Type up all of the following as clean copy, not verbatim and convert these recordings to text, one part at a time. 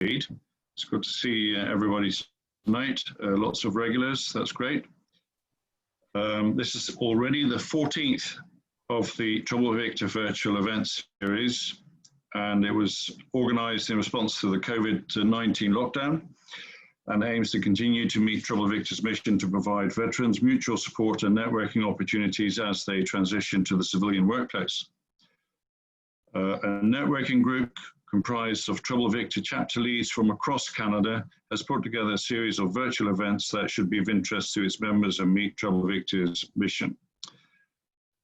It's good to see everybody tonight. Lots of regulars, that's great. This is already the 14th of the Trouble Victor virtual event series, and it was organized in response to the COVID-19 lockdown and aims to continue to meet Trouble Victor's mission to provide veterans mutual support and networking opportunities as they transition to the civilian workplace. A networking group comprised of Trouble Victor chapter leads from across Canada has put together a series of virtual events that should be of interest to its members and meet Trouble Victor's mission.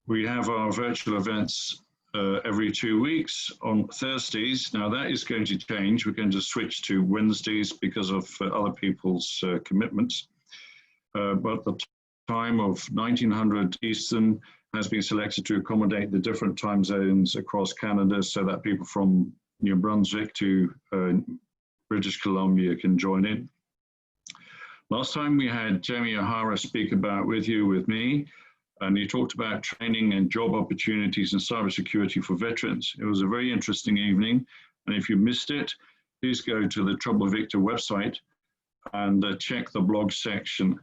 We have our virtual events every 2 weeks on Thursdays. Now that is going to change. We're going to switch to Wednesdays because of other people's commitments. But the time of 1900 Eastern has been selected to accommodate the different time zones across Canada so that people from New Brunswick to British Columbia can join in. Last time we had Jamie O'Hara speak about with me, and he talked about training and job opportunities in cybersecurity for veterans. It was a very interesting evening, and if you missed it, please go to the Trouble Victor website and check the blog section.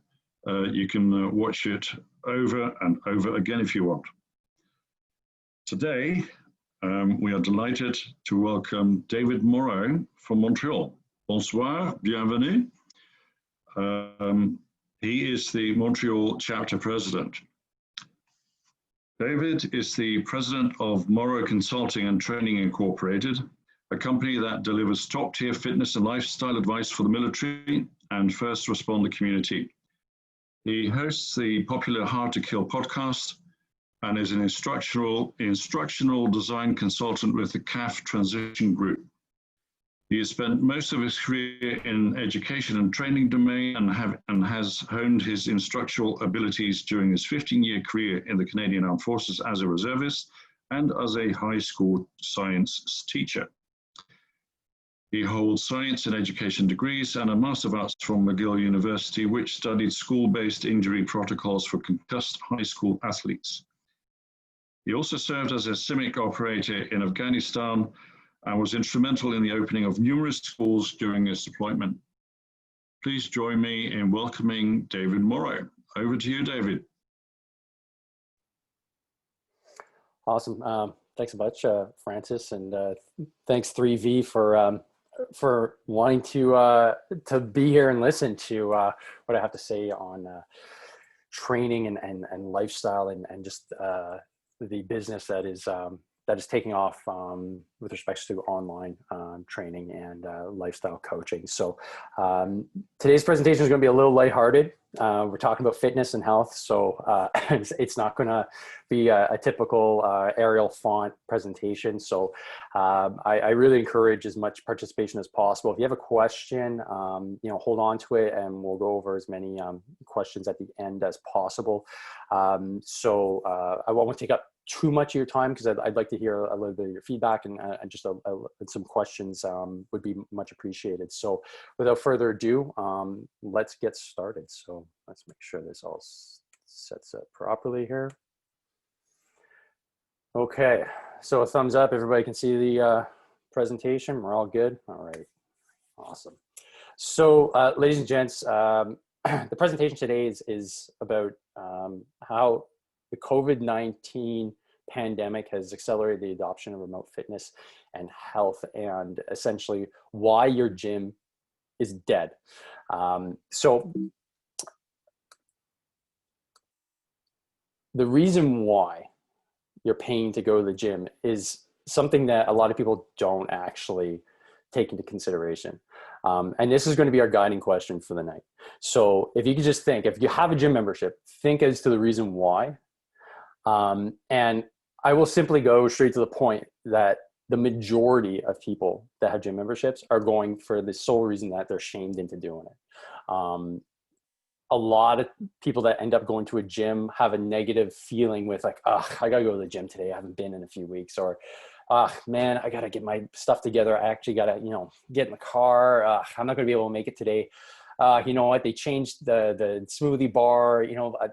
You can watch it over and over again if you want. Today, we are delighted to welcome David Moreau from Montreal. Bonsoir, bienvenue. He is the Montreal chapter president. David is the president of Moreau Consulting and Training Incorporated, a company that delivers top-tier fitness and lifestyle advice for the military and first responder community. He hosts the popular Hard to Kill podcast and is an instructional design consultant with the CAF Transition Group. He has spent most of his career in education and training domain and has honed his instructional abilities during his 15-year career in the Canadian Armed Forces as a reservist and as a high school science teacher. He holds science and education degrees and a Master of Arts from McGill University, which studied school-based injury protocols for concussed high school athletes. He also served as a CIMIC operator in Afghanistan and was instrumental in the opening of numerous schools during his deployment. Please join me in welcoming David Moreau. Over to you, David. Awesome. Thanks a bunch, Francis, and thanks 3V for wanting to be here and listen to what I have to say on training and lifestyle and just the business that is taking off with respect to online training and lifestyle coaching. So today's presentation is going to be a little lighthearted. We're talking about fitness and health, so it's not going to be a typical Arial font presentation. So I really encourage as much participation as possible. If you have a question, hold on to it, and we'll go over as many questions at the end as possible. So I won't take up too much of your time because I'd like to hear a little bit of your feedback and just some questions would be much appreciated. So without further ado, let's get started. So let's make sure this all sets up properly here. Okay, so a thumbs up. Everybody can see the presentation. We're all good. All right, awesome. So ladies and gents, the presentation today is about how the COVID-19 pandemic has accelerated the adoption of remote fitness and health, and essentially why your gym is dead. So the reason why you're paying to go to the gym is something that a lot of people don't actually take into consideration. And this is going to be our guiding question for the night. So if you could just think, if you have a gym membership, think as to the reason why. And I will simply go straight to the point that the majority of people that have gym memberships are going for the sole reason that they're shamed into doing it. A lot of people that end up going to a gym have a negative feeling with like, oh, I gotta go to the gym today. I haven't been in a few weeks. Or, man, I gotta get my stuff together. I actually gotta, get in the car. I'm not gonna be able to make it today. You know what? They changed the smoothie bar.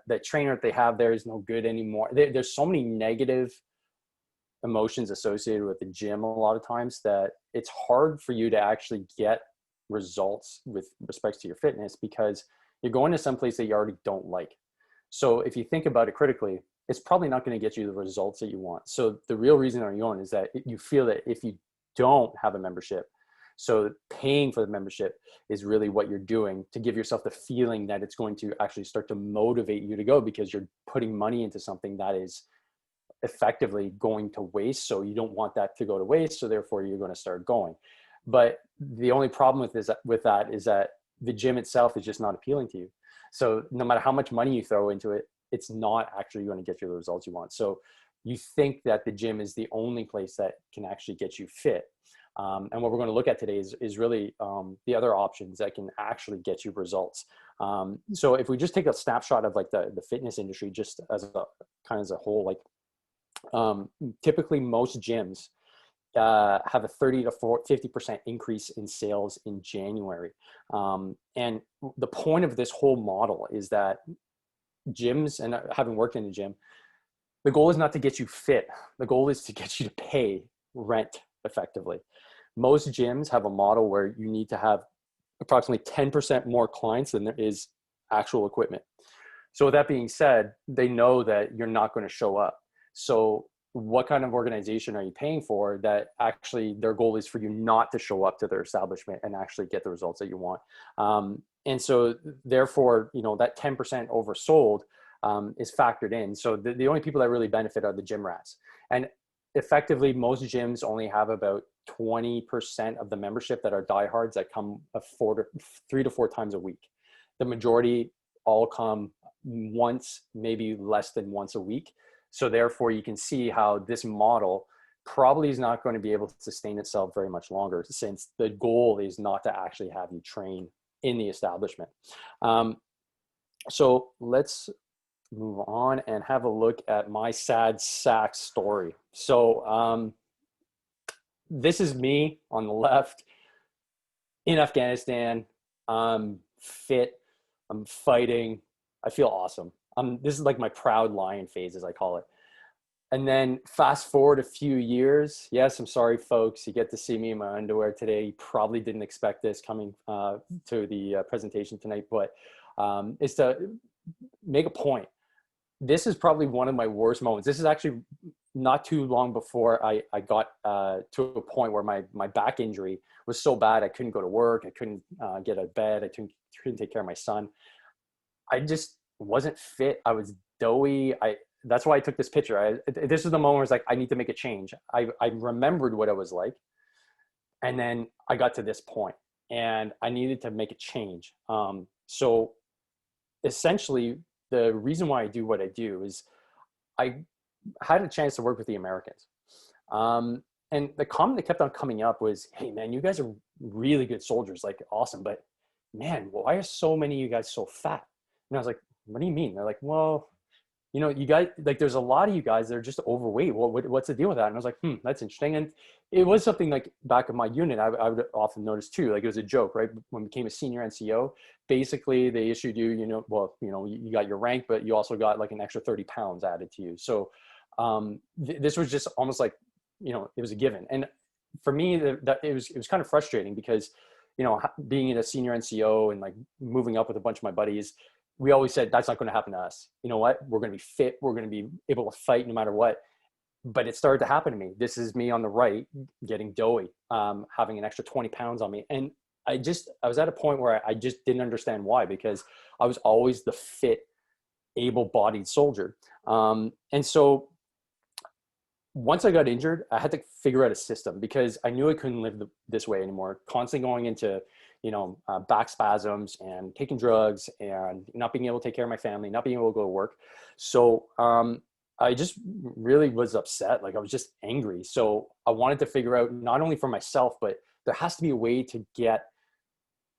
The trainer that they have there is no good anymore. There's so many negative emotions associated with the gym a lot of times that it's hard for you to actually get results with respects to your fitness, because you're going to some place that you already don't like. So if you think about it critically, it's probably not going to get you the results that you want. So the real reason you're going is that you feel that if you don't have a membership, so paying for the membership is really what you're doing to give yourself the feeling that it's going to actually start to motivate you to go, because you're putting money into something that is effectively going to waste. So you don't want that to go to waste. So therefore you're going to start going. But the only problem with that is that the gym itself is just not appealing to you. So no matter how much money you throw into it, it's not actually going to get you the results you want. So you think that the gym is the only place that can actually get you fit. And what we're going to look at today is really the other options that can actually get you results. So if we just take a snapshot of like the fitness industry, just as a kind of as a whole, like typically most gyms have a 30 to 50% increase in sales in January. And the point of this whole model is that gyms, and having worked in the gym, the goal is not to get you fit. The goal is to get you to pay rent effectively. Most gyms have a model where you need to have approximately 10% more clients than there is actual equipment. So with that being said, they know that you're not going to show up. So what kind of organization are you paying for that actually their goal is for you not to show up to their establishment and actually get the results that you want? And so therefore, you know, that 10% oversold is factored in. So the only people that really benefit are the gym rats. And effectively, most gyms only have about 20% of the membership that are diehards that come 3 to 4 times a week. The majority all come once, maybe less than once a week. So therefore, you can see how this model probably is not going to be able to sustain itself very much longer, since the goal is not to actually have you train in the establishment. So let's move on and have a look at my sad sack story. So this is me on the left in Afghanistan. I'm fit, I'm fighting, I feel awesome. This is like my proud lion phase, as I call it. And then fast forward a few years. Yes, I'm sorry, folks. You get to see me in my underwear today. You probably didn't expect this coming to the presentation tonight, but it's to make a point. This is probably one of my worst moments. This is actually not too long before I got to a point where my back injury was so bad I couldn't go to work. I couldn't get out of bed. I couldn't take care of my son. I just wasn't fit. I was doughy. That's why I took this picture. This is the moment where it's like, I need to make a change. I remembered what I was like. And then I got to this point and I needed to make a change. So essentially, the reason why I do what I do is I had a chance to work with the Americans. And the comment that kept on coming up was, hey man, you guys are really good soldiers, like awesome. But man, why are so many of you guys so fat? And I was like, what do you mean? They're like, well, you know, you guys, like, there's a lot of you guys that are just overweight. What's the deal with that? And I was like, that's interesting. And it was something like back of my unit, I would often notice too, like it was a joke, right? When I became a senior NCO, basically they issued you, you got your rank, but you also got like an extra 30 pounds added to you. So this was just almost like, it was a given. And for me, that it was kind of frustrating because, being in a senior NCO and like moving up with a bunch of my buddies, we always said, that's not going to happen to us. You know what? We're going to be fit. We're going to be able to fight no matter what. But it started to happen to me. This is me on the right, getting doughy, having an extra 20 pounds on me. And I was at a point where I just didn't understand why, because I was always the fit, able-bodied soldier. And so once I got injured, I had to figure out a system because I knew I couldn't live this way anymore. Constantly going into, back spasms and taking drugs and not being able to take care of my family, not being able to go to work. So I just really was upset. Like I was just angry. So I wanted to figure out not only for myself, but there has to be a way to get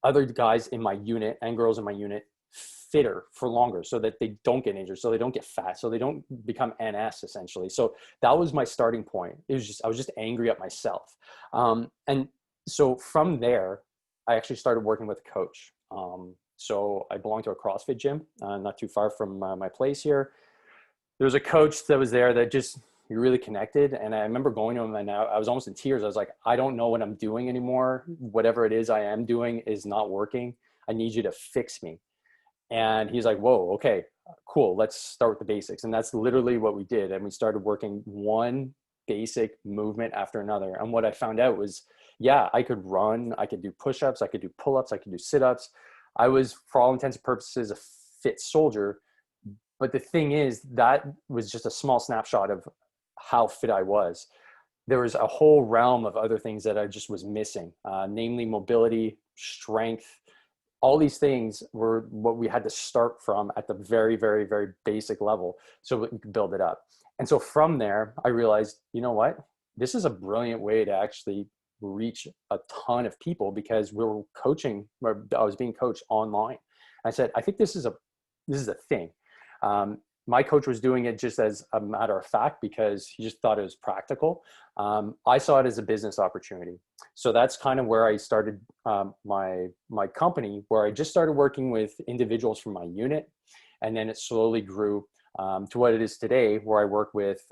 other guys in my unit and girls in my unit fitter for longer so that they don't get injured, so they don't get fat, so they don't become NS essentially. So that was my starting point. I was just angry at myself. And so from there, I actually started working with a coach. So I belong to a CrossFit gym, not too far from my place here. There was a coach that was there that just, you're really connected. And I remember going to him, and I was almost in tears. I was like, I don't know what I'm doing anymore. Whatever it is I am doing is not working. I need you to fix me. And he's like, whoa, okay, cool. Let's start with the basics. And that's literally what we did. And we started working one basic movement after another. And what I found out was, yeah, I could run, I could do push-ups, I could do pull-ups, I could do sit-ups. I was, for all intents and purposes, a fit soldier. But the thing is, that was just a small snapshot of how fit I was. There was a whole realm of other things that I just was missing, namely mobility, strength. All these things were what we had to start from at the very, very, very basic level so we could build it up. And so from there, I realized, you know what? This is a brilliant way to actually reach a ton of people, because we were coaching, or I was being coached online. I said, I think this is a thing. My coach was doing it just as a matter of fact because he just thought it was practical. I saw it as a business opportunity. So that's kind of where I started my company, where I just started working with individuals from my unit. And then it slowly grew to what it is today, where I work with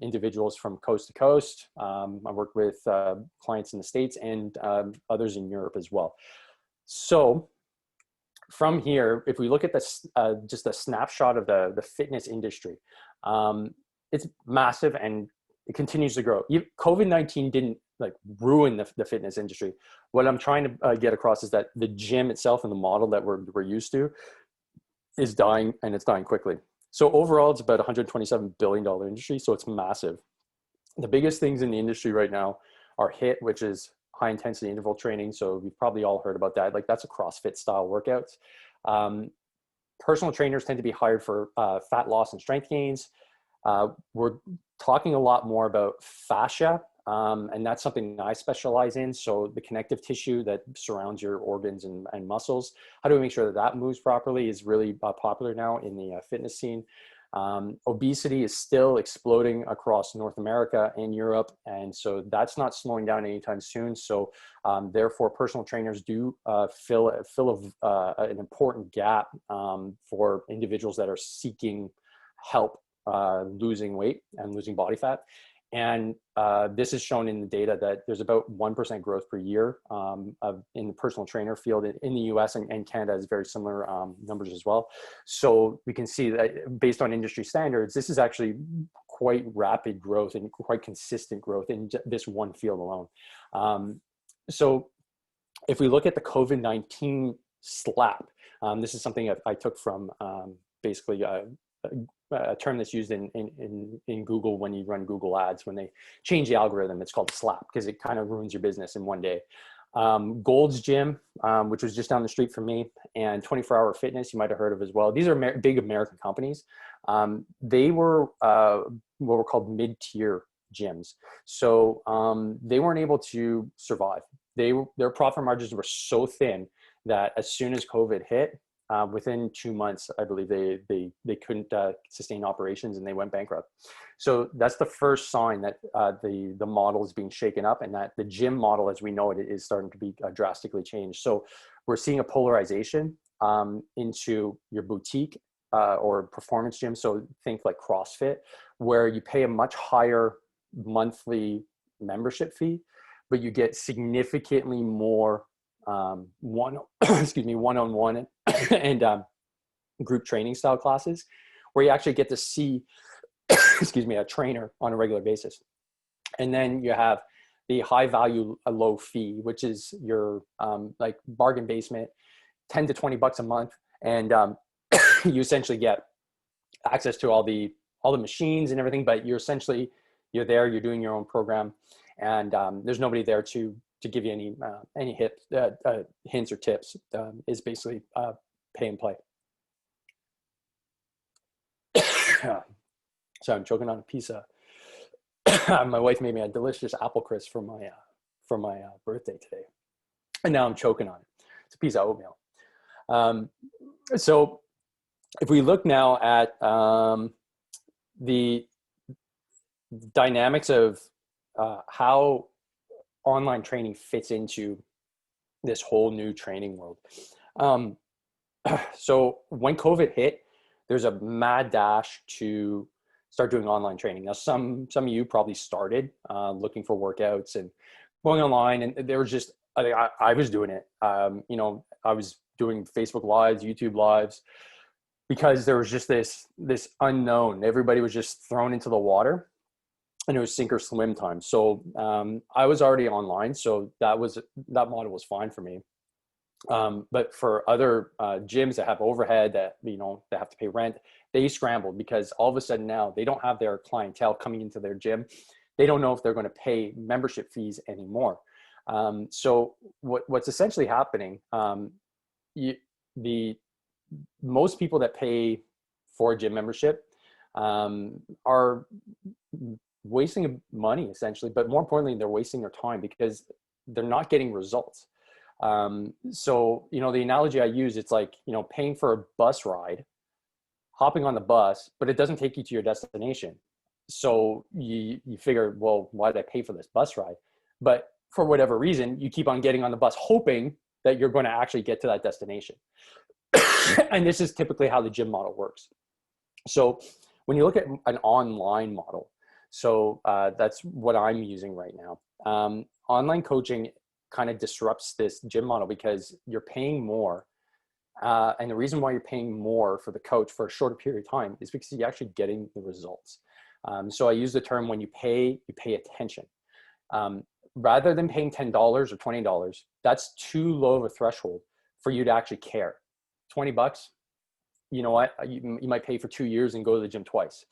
individuals from coast to coast. I work with clients in the States and others in Europe as well. So from here, if we look at this, just a snapshot of the fitness industry, it's massive and it continues to grow. COVID-19 didn't like ruin the fitness industry. What I'm trying to get across is that the gym itself and the model that we're used to is dying, and it's dying quickly. So overall, it's about $127 billion industry. So it's massive. The biggest things in the industry right now are HIIT, which is high intensity interval training. So we've probably all heard about that. Like that's a CrossFit style workouts. Personal trainers tend to be hired for fat loss and strength gains. We're talking a lot more about fascia, and that's something I specialize in. So the connective tissue that surrounds your organs and muscles, how do we make sure that that moves properly is really popular now in the fitness scene. Obesity is still exploding across North America and Europe. And so that's not slowing down anytime soon. So therefore, personal trainers do fill an important gap for individuals that are seeking help losing weight and losing body fat. And this is shown in the data that there's about 1% growth per year in the personal trainer field in the US, and Canada has very similar numbers as well. So we can see that based on industry standards, this is actually quite rapid growth and quite consistent growth in this one field alone. So if we look at the COVID-19 slap, this is something I took from basically a term that's used in Google when you run Google ads. When they change the algorithm, it's called slap because it kind of ruins your business in one day. Gold's Gym, which was just down the street from me, and 24 Hour Fitness, you might have heard of as well. These are big American companies. They were what were called mid-tier gyms. So they weren't able to survive. Their profit margins were so thin that as soon as COVID hit, within 2 months, I believe they couldn't sustain operations and they went bankrupt. So that's the first sign that the model is being shaken up, and that the gym model as we know it is starting to be drastically changed. So we're seeing a polarization into your boutique or performance gym. So think like CrossFit, where you pay a much higher monthly membership fee, but you get significantly more one-on-one and group training style classes, where you actually get to see a trainer on a regular basis. And then you have the high value, a low fee, which is your like bargain basement, 10 to 20 bucks a month. And you essentially get access to all the machines and everything, but you're there, you're doing your own program, and there's nobody there to give you any hints or tips. Is basically pay and play. So I'm choking on a piece of. My wife made me a delicious apple crisp for my birthday today, and now I'm choking on it. It's a piece of oatmeal. So if we look now at the dynamics of how online training fits into this whole new training world. So when COVID hit, there's a mad dash to start doing online training. Now, some of you probably started looking for workouts and going online, and there was just, I was doing it. You know, I was doing Facebook Lives, YouTube Lives, because there was just this unknown. Everybody was just thrown into the water, and it was sink or swim time. So I was already online, so that model was fine for me. But for other gyms that have overhead, that, you know, that have to pay rent, they scrambled, because all of a sudden now they don't have their clientele coming into their gym. They don't know if they're going to pay membership fees anymore. So what's essentially happening, most people that pay for a gym membership are wasting money, essentially, but more importantly, they're wasting their time because they're not getting results. So, you know, the analogy I use, it's like, you know, paying for a bus ride, hopping on the bus, but it doesn't take you to your destination. So you figure, well, why did I pay for this bus ride? But for whatever reason, you keep on getting on the bus, hoping that you're going to actually get to that destination. And this is typically how the gym model works. So when you look at an online model, so that's what I'm using right now. Online coaching kind of disrupts this gym model because you're paying more. And the reason why you're paying more for the coach for a shorter period of time is because you're actually getting the results. So I use the term, when you pay attention. Rather than paying $10 or $20, that's too low of a threshold for you to actually care. $20, you know what, you might pay for 2 years and go to the gym twice.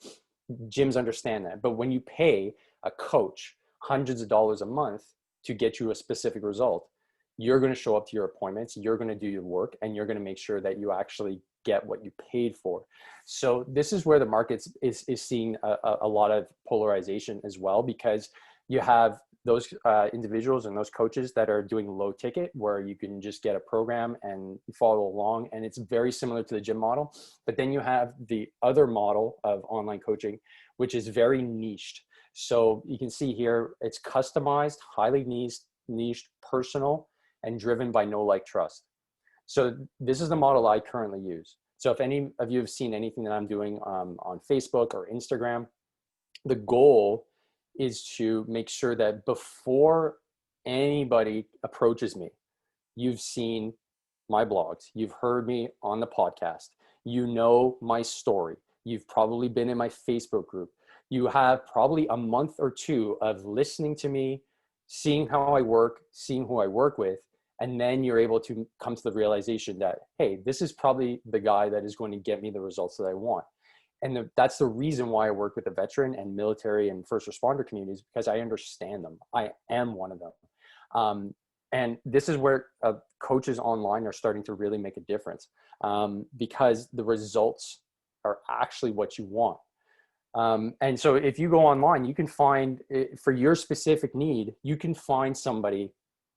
Gyms understand that. But when you pay a coach hundreds of dollars a month to get you a specific result, you're going to show up to your appointments, you're going to do your work, and you're going to make sure that you actually get what you paid for. So this is where the market is seeing a lot of polarization as well, because you have those individuals and those coaches that are doing low ticket, where you can just get a program and follow along, and it's very similar to the gym model. But then you have the other model of online coaching, which is very niched. So you can see here, it's customized, highly niched, personal, and driven by know, like, trust. So this is the model I currently use. So if any of you have seen anything that I'm doing on Facebook or Instagram, the goal is to make sure that before anybody approaches me, you've seen my blogs, you've heard me on the podcast, you know my story, you've probably been in my Facebook group, you have probably a month or two of listening to me, seeing how I work, seeing who I work with, and then you're able to come to the realization that, hey, this is probably the guy that is going to get me the results that I want. And that's the reason why I work with the veteran and military and first responder communities, because I understand them. I am one of them. And this is where coaches online are starting to really make a difference, because the results are actually what you want. And so if you go online, you can find, for your specific need, you can find somebody,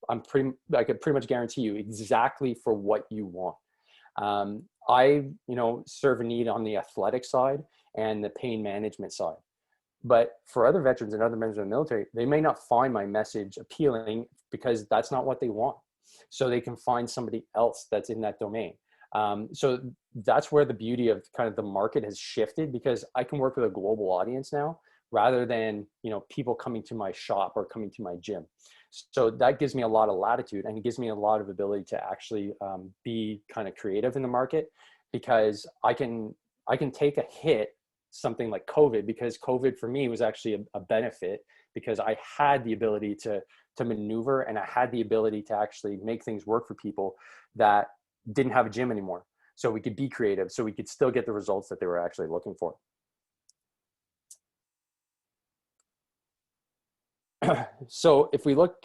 I can pretty much guarantee you, exactly for what you want. I, serve a need on the athletic side and the pain management side. But for other veterans and other members of the military, they may not find my message appealing because that's not what they want. So they can find somebody else that's in that domain. So that's where the beauty of kind of the market has shifted, because I can work with a global audience now, rather than, people coming to my shop or coming to my gym. So that gives me a lot of latitude, and it gives me a lot of ability to actually be kind of creative in the market, because I can take a hit, something like COVID, because COVID for me was actually a benefit, because I had the ability to maneuver, and I had the ability to actually make things work for people that didn't have a gym anymore. So we could be creative, so we could still get the results that they were actually looking for. So if we look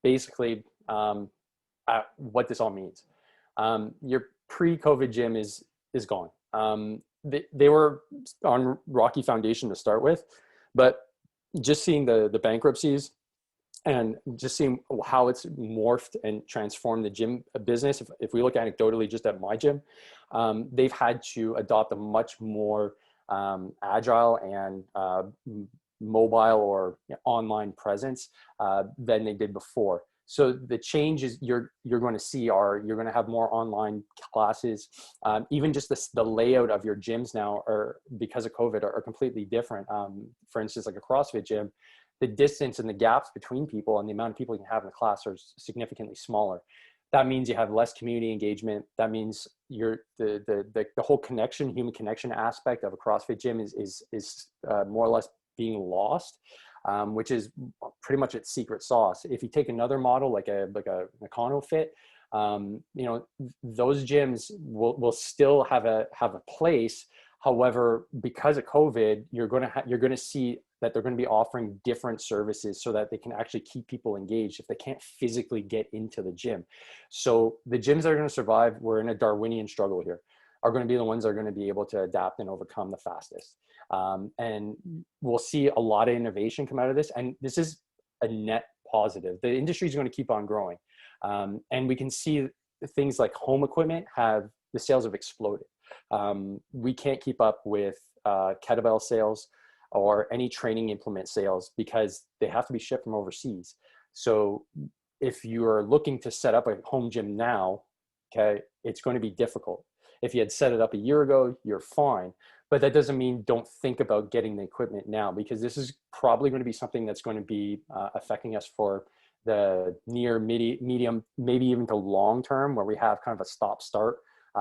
basically at what this all means, your pre-COVID gym is gone. They were on rocky foundation to start with, but just seeing the bankruptcies and just seeing how it's morphed and transformed the gym business. If we look anecdotally just at my gym, they've had to adopt a much more agile and mobile or online presence than they did before. So the changes you're going to see are, you're going to have more online classes. Even just the layout of your gyms now are, because of COVID, are completely different. For instance, like a CrossFit gym, the distance and the gaps between people and the amount of people you can have in the class are significantly smaller. That means you have less community engagement. That means the whole connection, human connection aspect of a CrossFit gym is more or less being lost, which is pretty much its secret sauce. If you take another model like a Econo Fit, those gyms will still have a place. However, because of COVID, you're going to see that they're going to be offering different services so that they can actually keep people engaged if they can't physically get into the gym. So the gyms that are going to survive, we're in a Darwinian struggle here, are going to be the ones that are going to be able to adapt and overcome the fastest. And we'll see a lot of innovation come out of this. And this is a net positive. The industry is going to keep on growing. And we can see things like home equipment the sales have exploded. We can't keep up with kettlebell sales or any training implement sales because they have to be shipped from overseas. So if you're looking to set up a home gym now, okay, it's going to be difficult. If you had set it up a year ago, you're fine. But that doesn't mean don't think about getting the equipment now, because this is probably going to be something that's going to be affecting us for the near, medium, maybe even to long term, where we have kind of a stop-start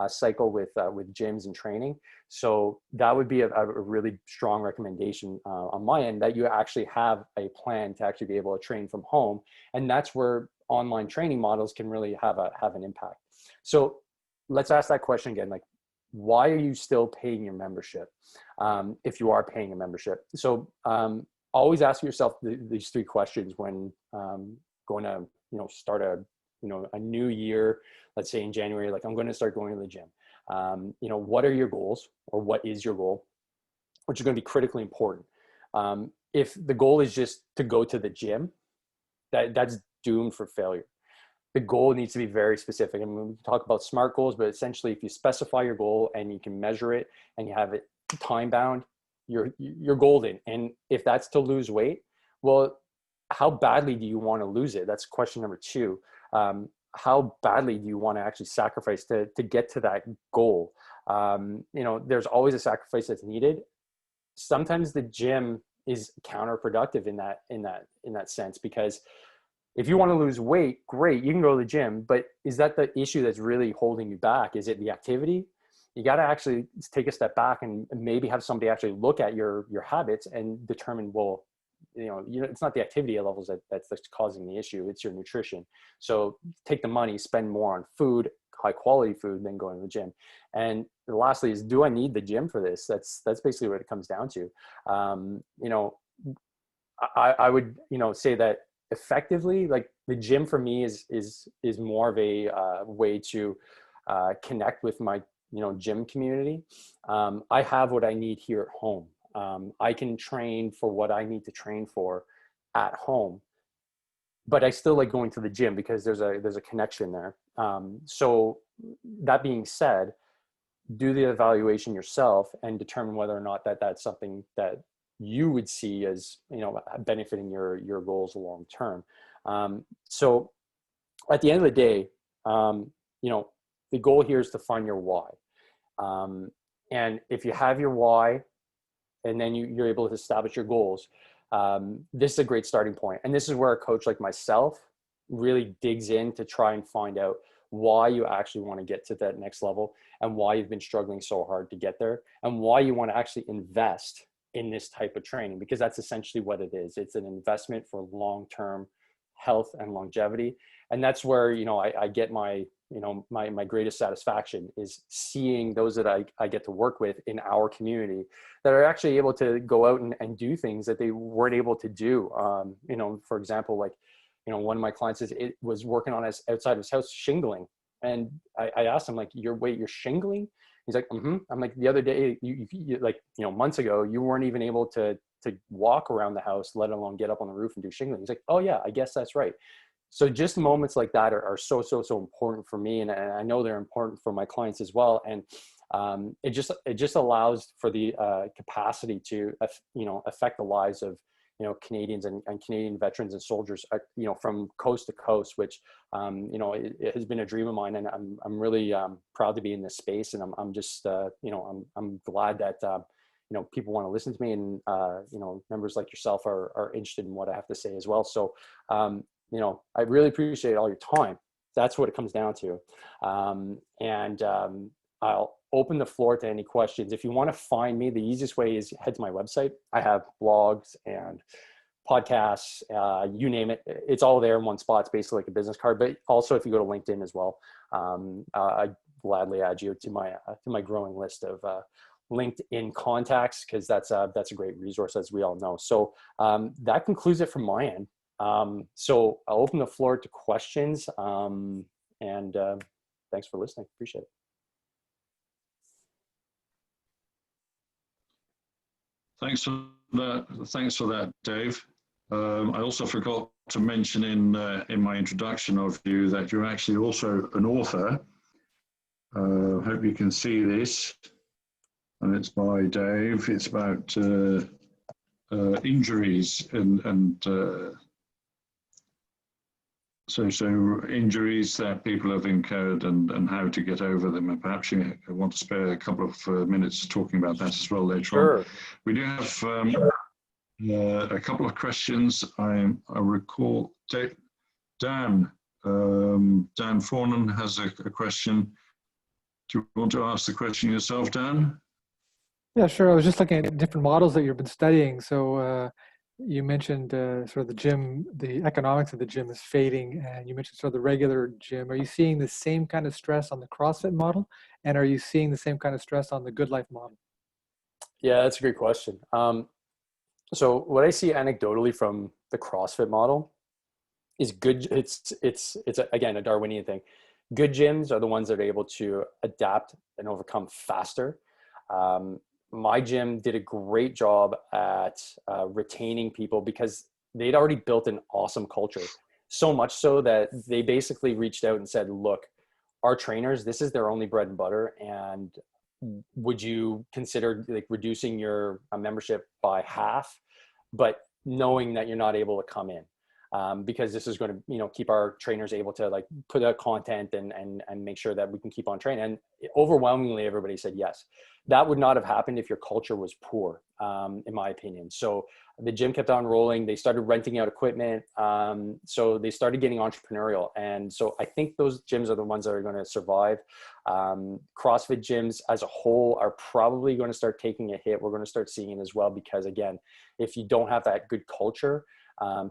cycle with gyms and training. So that would be a really strong recommendation on my end, that you actually have a plan to actually be able to train from home. And that's where online training models can really have an impact. So let's ask that question again, like, why are you still paying your membership if you are paying a membership? So always ask yourself these three questions when going to start a new year. Let's say in January, like, I'm going to start going to the gym. What are your goals, or what is your goal, which is going to be critically important. If the goal is just to go to the gym, that's doomed for failure. The goal needs to be very specific. I mean, we can talk about SMART goals, but essentially if you specify your goal and you can measure it and you have it time bound, you're golden. And if that's to lose weight, well, how badly do you want to lose it? That's question number two. How badly do you want to actually sacrifice to get to that goal? There's always a sacrifice that's needed. Sometimes the gym is counterproductive in that sense, because if you want to lose weight, great, you can go to the gym, but is that the issue that's really holding you back? Is it the activity? You got to actually take a step back and maybe have somebody actually look at your habits and determine, well, it's not the activity levels that's causing the issue. It's your nutrition. So take the money, spend more on food, high quality food, than going to the gym. And lastly is, do I need the gym for this? That's basically what it comes down to. I would, say that effectively, like, the gym for me is more of a way to connect with my, gym community. I have what I need here at home. I can train for what I need to train for at home, but I still like going to the gym because there's a connection there. So that being said, do the evaluation yourself and determine whether or not that's something that you would see as, benefiting your goals long term. So at the end of the day, the goal here is to find your why. And if you have your why, and then you're able to establish your goals, this is a great starting point. And this is where a coach like myself really digs in to try and find out why you actually want to get to that next level, and why you've been struggling so hard to get there, and why you want to actually invest in this type of training, because that's essentially what it is. It's an investment for long-term health and longevity. And that's where, I get my greatest satisfaction, is seeing those that I get to work with in our community that are actually able to go out and do things that they weren't able to do. For example, like, one of my clients was working on outside of his house shingling. And I asked him, like, you're shingling? He's like, mm-hmm. I'm like, the other day, you months ago, you weren't even able to walk around the house, let alone get up on the roof and do shingling. He's like, oh yeah, I guess that's right. So just moments like that are so important for me. And I know they're important for my clients as well. And it just allows for the capacity to, affect the lives of, Canadians and Canadian veterans and soldiers, from coast to coast, which, it has been a dream of mine, and I'm really proud to be in this space. And I'm just, I'm glad that, people want to listen to me, and, members like yourself are interested in what I have to say as well. So, I really appreciate all your time. That's what it comes down to. I'll open the floor to any questions. If you want to find me, the easiest way is head to my website. I have blogs and podcasts, you name it. It's all there in one spot. It's basically like a business card. But also, if you go to LinkedIn as well, I gladly add you to my growing list of LinkedIn contacts, because that's a great resource, as we all know. So that concludes it from my end. So I'll open the floor to questions, and thanks for listening. Appreciate it. Thanks for that, Dave. I also forgot to mention in my introduction of you that you're actually also an author. Hope you can see this, and it's by Dave. It's about injuries and so injuries that people have incurred and how to get over them. And perhaps you want to spare a couple of minutes talking about that as well later on. We do have a couple of questions. I recall Dan Fornan has a question. Do you want to ask the question yourself, Dan? Yeah, sure. I was just looking at different models that you've been studying. So you mentioned sort of the gym, the economics of the gym is fading, and you mentioned sort of the regular gym. Are you seeing the same kind of stress on the CrossFit model? And are you seeing the same kind of stress on the Good Life model? Yeah, that's a great question. So what I see anecdotally from the CrossFit model is good. It's again, a Darwinian thing. Good gyms are the ones that are able to adapt and overcome faster. My gym did a great job at retaining people because they'd already built an awesome culture. So much so that they basically reached out and said, look, our trainers, this is their only bread and butter. And would you consider like reducing your membership by half, but knowing that you're not able to come in? Because this is going to, keep our trainers able to like put out content and make sure that we can keep on training. And overwhelmingly, everybody said yes. That would not have happened if your culture was poor, in my opinion. So the gym kept on rolling. They started renting out equipment. So they started getting entrepreneurial. And so I think those gyms are the ones that are going to survive. CrossFit gyms as a whole are probably going to start taking a hit. We're going to start seeing it as well, because again, if you don't have that good culture,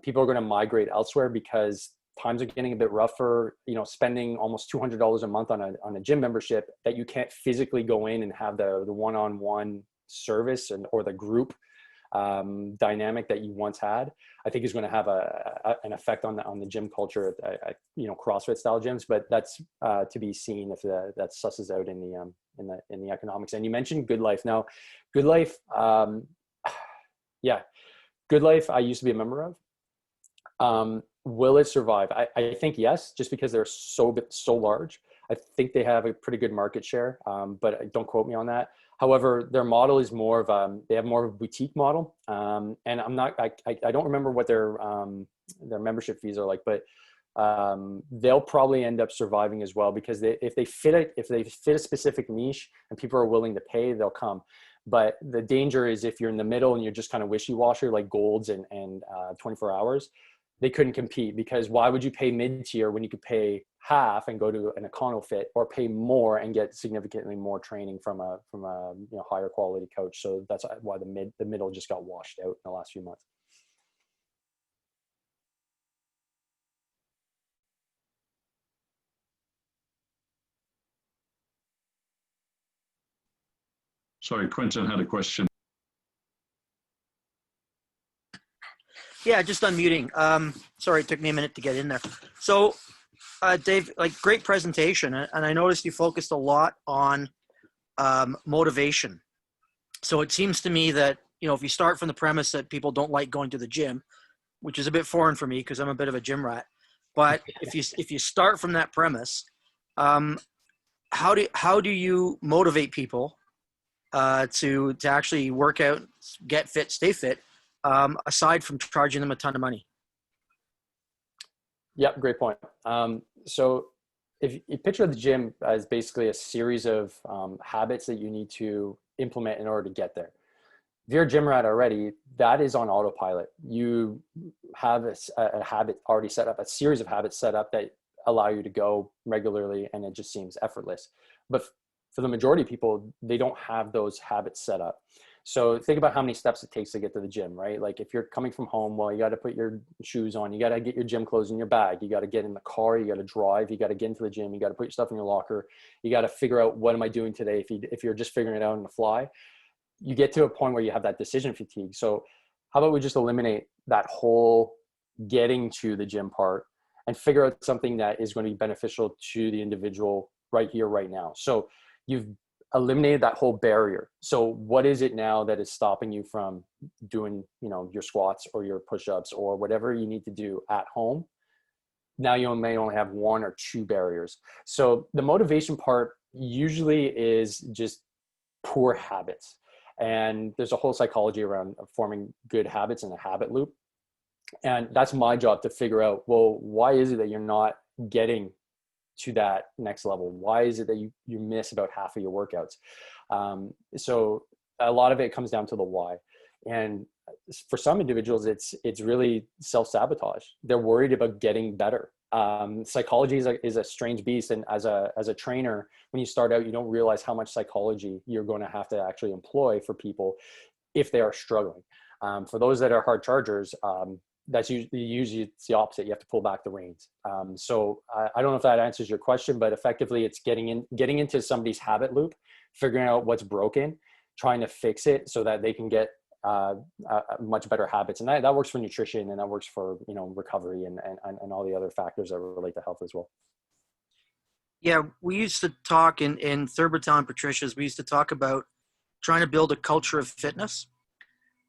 people are going to migrate elsewhere because times are getting a bit rougher. Spending almost $200 a month on a gym membership that you can't physically go in and have the one-on-one service or the group dynamic that you once had, I think is going to have an effect on the gym culture at CrossFit style gyms. But that's to be seen if that susses out in the economics. And you mentioned Good Life. Now, Good Life, Good Life, I used to be a member of. Will it survive? I think yes, just because they're so large. I think they have a pretty good market share, but don't quote me on that. However, their model is more of they have more of a boutique model, and I don't remember what their membership fees are like, but they'll probably end up surviving as well, because if they fit a specific niche and people are willing to pay, they'll come. But the danger is if you're in the middle and you're just kind of wishy-washy like Golds and 24 hours, they couldn't compete, because why would you pay mid-tier when you could pay half and go to an EconoFit, or pay more and get significantly more training from a higher quality coach? So that's why the middle just got washed out in the last few months. Sorry, Quentin had a question. Yeah, just unmuting. Sorry, it took me a minute to get in there. So, Dave, great presentation. And I noticed you focused a lot on motivation. So it seems to me that, if you start from the premise that people don't like going to the gym, which is a bit foreign for me because I'm a bit of a gym rat, but if you start from that premise, how do you motivate people to actually work out, get fit, stay fit, aside from charging them a ton of money? Yeah, great point. So if you picture the gym as basically a series of habits that you need to implement in order to get there. If you're a gym rat already, that is on autopilot. You have a habit already set up, a series of habits set up that allow you to go regularly, and it just seems effortless. But for the majority of people, they don't have those habits set up. So think about how many steps it takes to get to the gym, right? Like if you're coming from home, well, you got to put your shoes on, you got to get your gym clothes in your bag, you got to get in the car, you got to drive, you got to get into the gym, you got to put your stuff in your locker, you got to figure out, what am I doing today? If you're just figuring it out on the fly, you get to a point where you have that decision fatigue. So how about we just eliminate that whole getting to the gym part and figure out something that is going to be beneficial to the individual right here, right now. So you've eliminated that whole barrier. So what is it now that is stopping you from doing, your squats or your push-ups or whatever you need to do at home? Now you may only have one or two barriers. So the motivation part usually is just poor habits. And there's a whole psychology around forming good habits in a habit loop. And that's my job to figure out, well, why is it that you're not getting to that next level? Why is it that you miss about half of your workouts? So a lot of it comes down to the why. And for some individuals, it's really self-sabotage. They're worried about getting better. Psychology is a strange beast. And as a trainer, when you start out, you don't realize how much psychology you're going to have to actually employ for people if they are struggling. For those that are hard chargers, that's usually it's the opposite. You have to pull back the reins. So I don't know if that answers your question, but effectively it's getting into somebody's habit loop, figuring out what's broken, trying to fix it so that they can get much better habits. And that works for nutrition, and that works for, recovery and all the other factors that relate to health as well. Yeah, we used to talk in Third Battalion Patricia's, we used to talk about trying to build a culture of fitness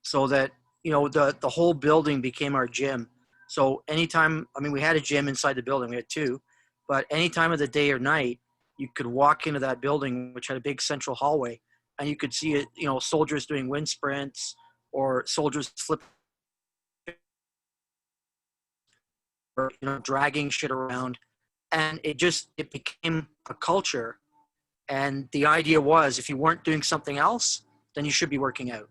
so that, the whole building became our gym. So anytime, we had a gym inside the building, we had two, but any time of the day or night, you could walk into that building, which had a big central hallway, and you could see it, soldiers doing wind sprints or soldiers flipping, or, dragging shit around. And it became a culture. And the idea was, if you weren't doing something else, then you should be working out.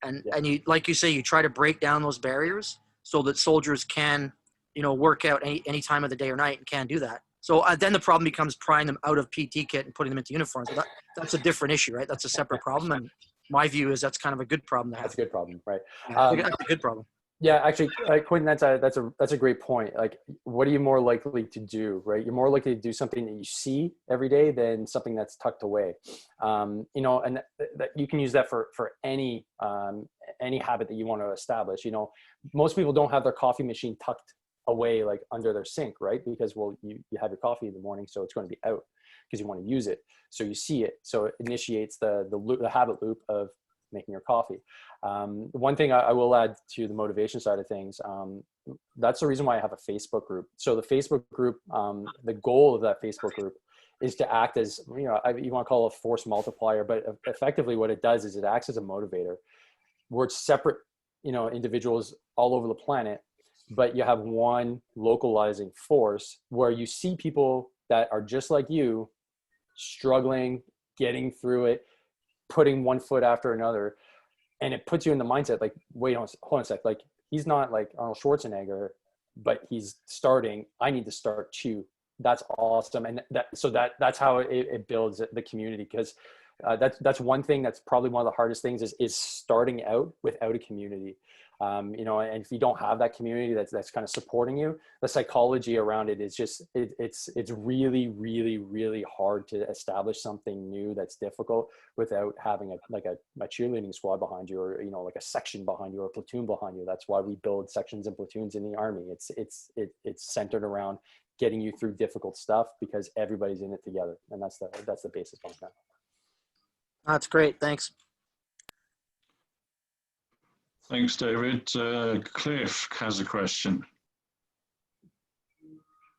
And you, like you say, you try to break down those barriers so that soldiers can, work out any time of the day or night and can do that. So then the problem becomes prying them out of PT kit and putting them into uniforms. So that's a different issue, right? That's a separate problem. And my view is that's kind of a good problem to have. That's a good problem, right? That's a good problem. Yeah, actually, Quentin, that's a great point. Like, what are you more likely to do, right? You're more likely to do something that you see every day than something that's tucked away. And that you can use that for any habit that you want to establish. Most people don't have their coffee machine tucked away, like under their sink, right? Because, well, you have your coffee in the morning, so it's going to be out because you want to use it. So you see it. So it initiates the habit loop of making your coffee. One thing I will add to the motivation side of things, that's the reason why I have a Facebook group. So the Facebook group, the goal of that Facebook group is to act as, you want to call it a force multiplier, but effectively what it does is it acts as a motivator, where it's separate, individuals all over the planet, but you have one localizing force where you see people that are just like you, struggling, getting through it, putting one foot after another, and it puts you in the mindset like, wait, hold on a sec, like, he's not like Arnold Schwarzenegger, but he's starting, I need to start too. That's awesome. And that's how it builds the community, because that's one thing that's probably one of the hardest things is starting out without a community. And if you don't have that community that's kind of supporting you, the psychology around it is just, it's really, really, really hard to establish something new that's difficult without having a cheerleading squad behind you, or, like a section behind you or a platoon behind you. That's why we build sections and platoons in the Army. It's centered around getting you through difficult stuff because everybody's in it together. And that's the basis behind that. That's great. Thanks. Thanks, David. Cliff has a question.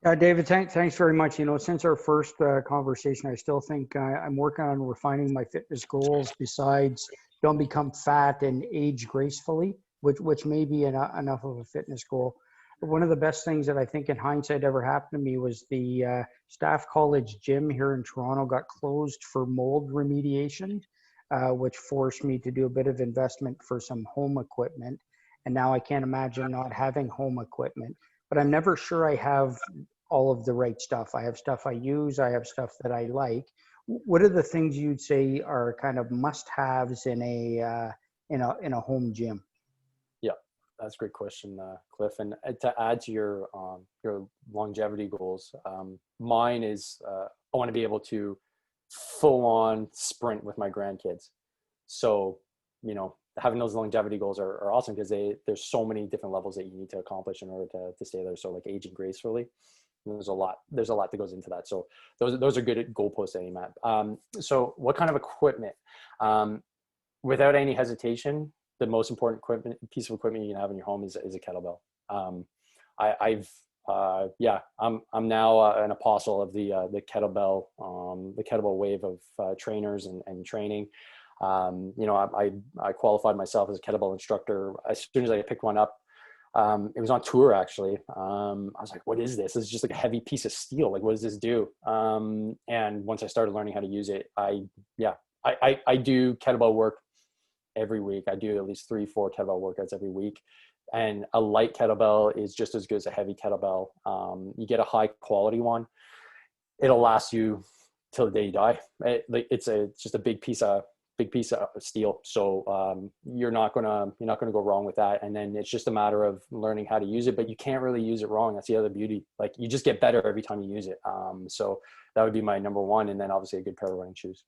David, thanks very much. Since our first conversation, I still think I'm working on refining my fitness goals besides don't become fat and age gracefully. which may be enough of a fitness goal. But one of the best things that I think in hindsight ever happened to me was the Staff College gym here in Toronto got closed for mold remediation, which forced me to do a bit of investment for some home equipment. And now I can't imagine not having home equipment, but I'm never sure I have all of the right stuff. I have stuff I use, I have stuff that I like. What are the things you'd say are kind of must-haves in a home gym? Yeah, that's a great question, Cliff. And to add to your longevity goals, mine is I want to be able to full on sprint with my grandkids. So, you know, having those longevity goals are awesome because there's so many different levels that you need to accomplish in order to stay there. So like aging gracefully, there's a lot that goes into that. So those are good goalposts to aim at. So what kind of equipment? Without any hesitation, the most important piece of equipment you can have in your home is a kettlebell. I'm now an apostle of the kettlebell wave of trainers and training. You know, I qualified myself as a kettlebell instructor as soon as I picked one up. It was on tour actually. I was like, what is this? This is just like a heavy piece of steel. Like, what does this do? And once I started learning how to use it, I do kettlebell work every week. I do at least 3-4 kettlebell workouts every week. And a light kettlebell is just as good as a heavy kettlebell. You get a high quality one, it'll last you till the day you die. It's just a big piece of steel. So you're not gonna go wrong with that. And then it's just a matter of learning how to use it, but you can't really use it wrong. That's the other beauty. Like, you just get better every time you use it. So that would be my number one. And then obviously a good pair of running shoes.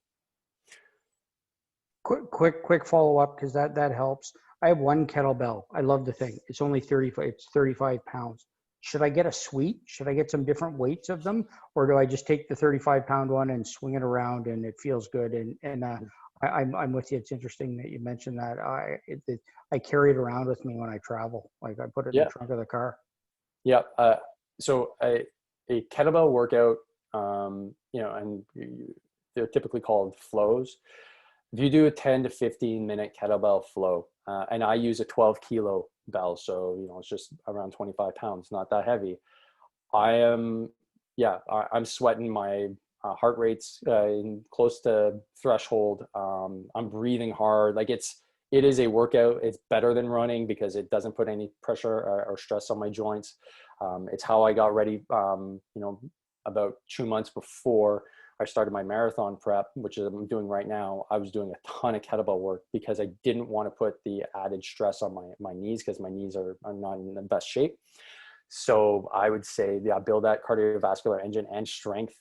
Quick follow up, because that helps. I have one kettlebell. I love the thing. It's only 35 pounds. Should I get a suite? Should I get some different weights of them? Or do I just take the 35-pound one and swing it around and it feels good? And I'm with you. It's interesting that you mentioned that. I carry it around with me when I travel. Like, I put it in the trunk of the car. Yeah. So a kettlebell workout, you know, and they're typically called flows. If you do a 10 to 15 minute kettlebell flow, and I use a 12 kilo bell, so, you know, it's just around 25 pounds, not that heavy. I'm sweating. My heart rate's close to threshold. I'm breathing hard. Like, it is a workout. It's better than running because it doesn't put any pressure or stress on my joints. It's how I got ready, you know, about 2 months before I started my marathon prep, which I'm doing right now. I was doing a ton of kettlebell work because I didn't want to put the added stress on my knees, because my knees are not in the best shape. So I would say, build that cardiovascular engine and strength.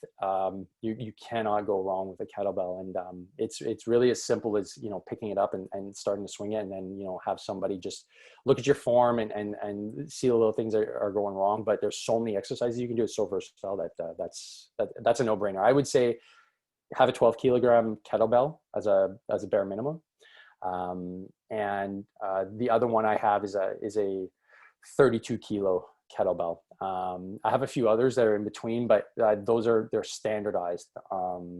You cannot go wrong with a kettlebell. And it's really as simple as, you know, picking it up and starting to swing it, and then, you know, have somebody just look at your form and see the little things that are going wrong. But there's so many exercises you can do. It's so versatile that's a no-brainer. I would say have a 12 kilogram kettlebell as a bare minimum. And the other one I have is a 32 kilo kettlebell. I have a few others that are in between, but they're standardized.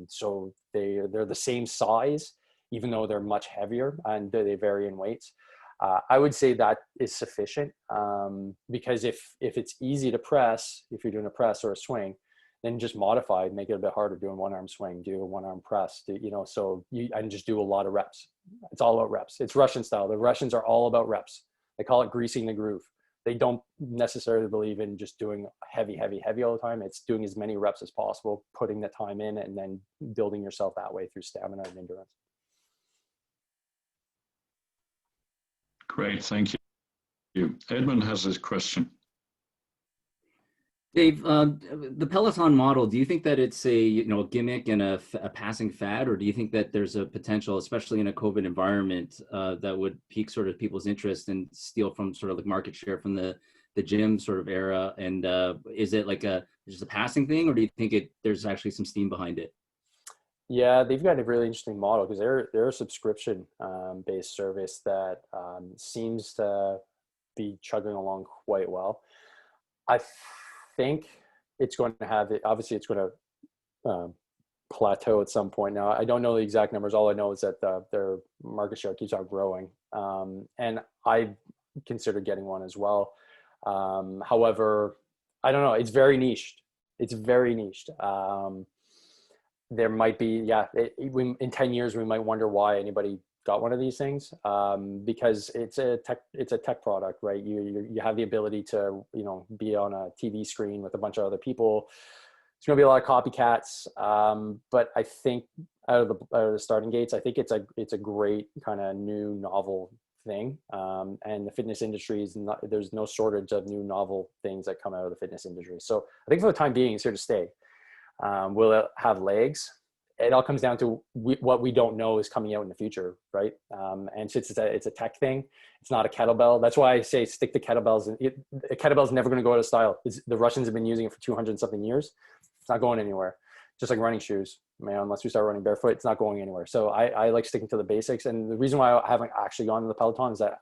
So they're the same size, even though they're much heavier, and they vary in weights. I would say that is sufficient, because if it's easy to press, if you're doing a press or a swing, then just modify, make it a bit harder, do a one arm swing, do a one arm press, you know, and just do a lot of reps. It's all about reps. It's Russian style. The Russians are all about reps. They call it greasing the groove. They don't necessarily believe in just doing heavy all the time. It's doing as many reps as possible, putting the time in, and then building yourself that way through stamina and endurance. Great, thank you. Edmund has this question. Dave, the Peloton model, do you think that it's a gimmick and a passing fad, or do you think that there's a potential, especially in a COVID environment, that would pique sort of people's interest and steal from sort of like market share from the gym sort of era? And is it like just a passing thing, or do you think there's actually some steam behind it? Yeah, they've got a really interesting model, because they're a subscription based service that seems to be chugging along quite well. I think it's going to have it. Obviously, it's going to plateau at some point. Now, I don't know the exact numbers. All I know is that their market share keeps on growing. And considered getting one as well. However, I don't know. It's very niched. It's very niched. There might be, in 10 years, we might wonder why anybody got one of these things, because it's a tech product, right? You have the ability to, be on a TV screen with a bunch of other people. There's going to be a lot of copycats. But I think out of the starting gates, I think it's a great kind of new novel thing. And the fitness industry there's no shortage of new novel things that come out of the fitness industry. So I think for the time being, it's here to stay. Will it have legs? It all comes down to what we don't know is coming out in the future, right? And since it's a tech thing, it's not a kettlebell. That's why I say stick to kettlebells. And a kettlebell is never going to go out of style. The Russians have been using it for 200 and something years. It's not going anywhere. Just like running shoes, unless we start running barefoot, it's not going anywhere. So I like sticking to the basics. And the reason why I haven't actually gone to the Peloton is that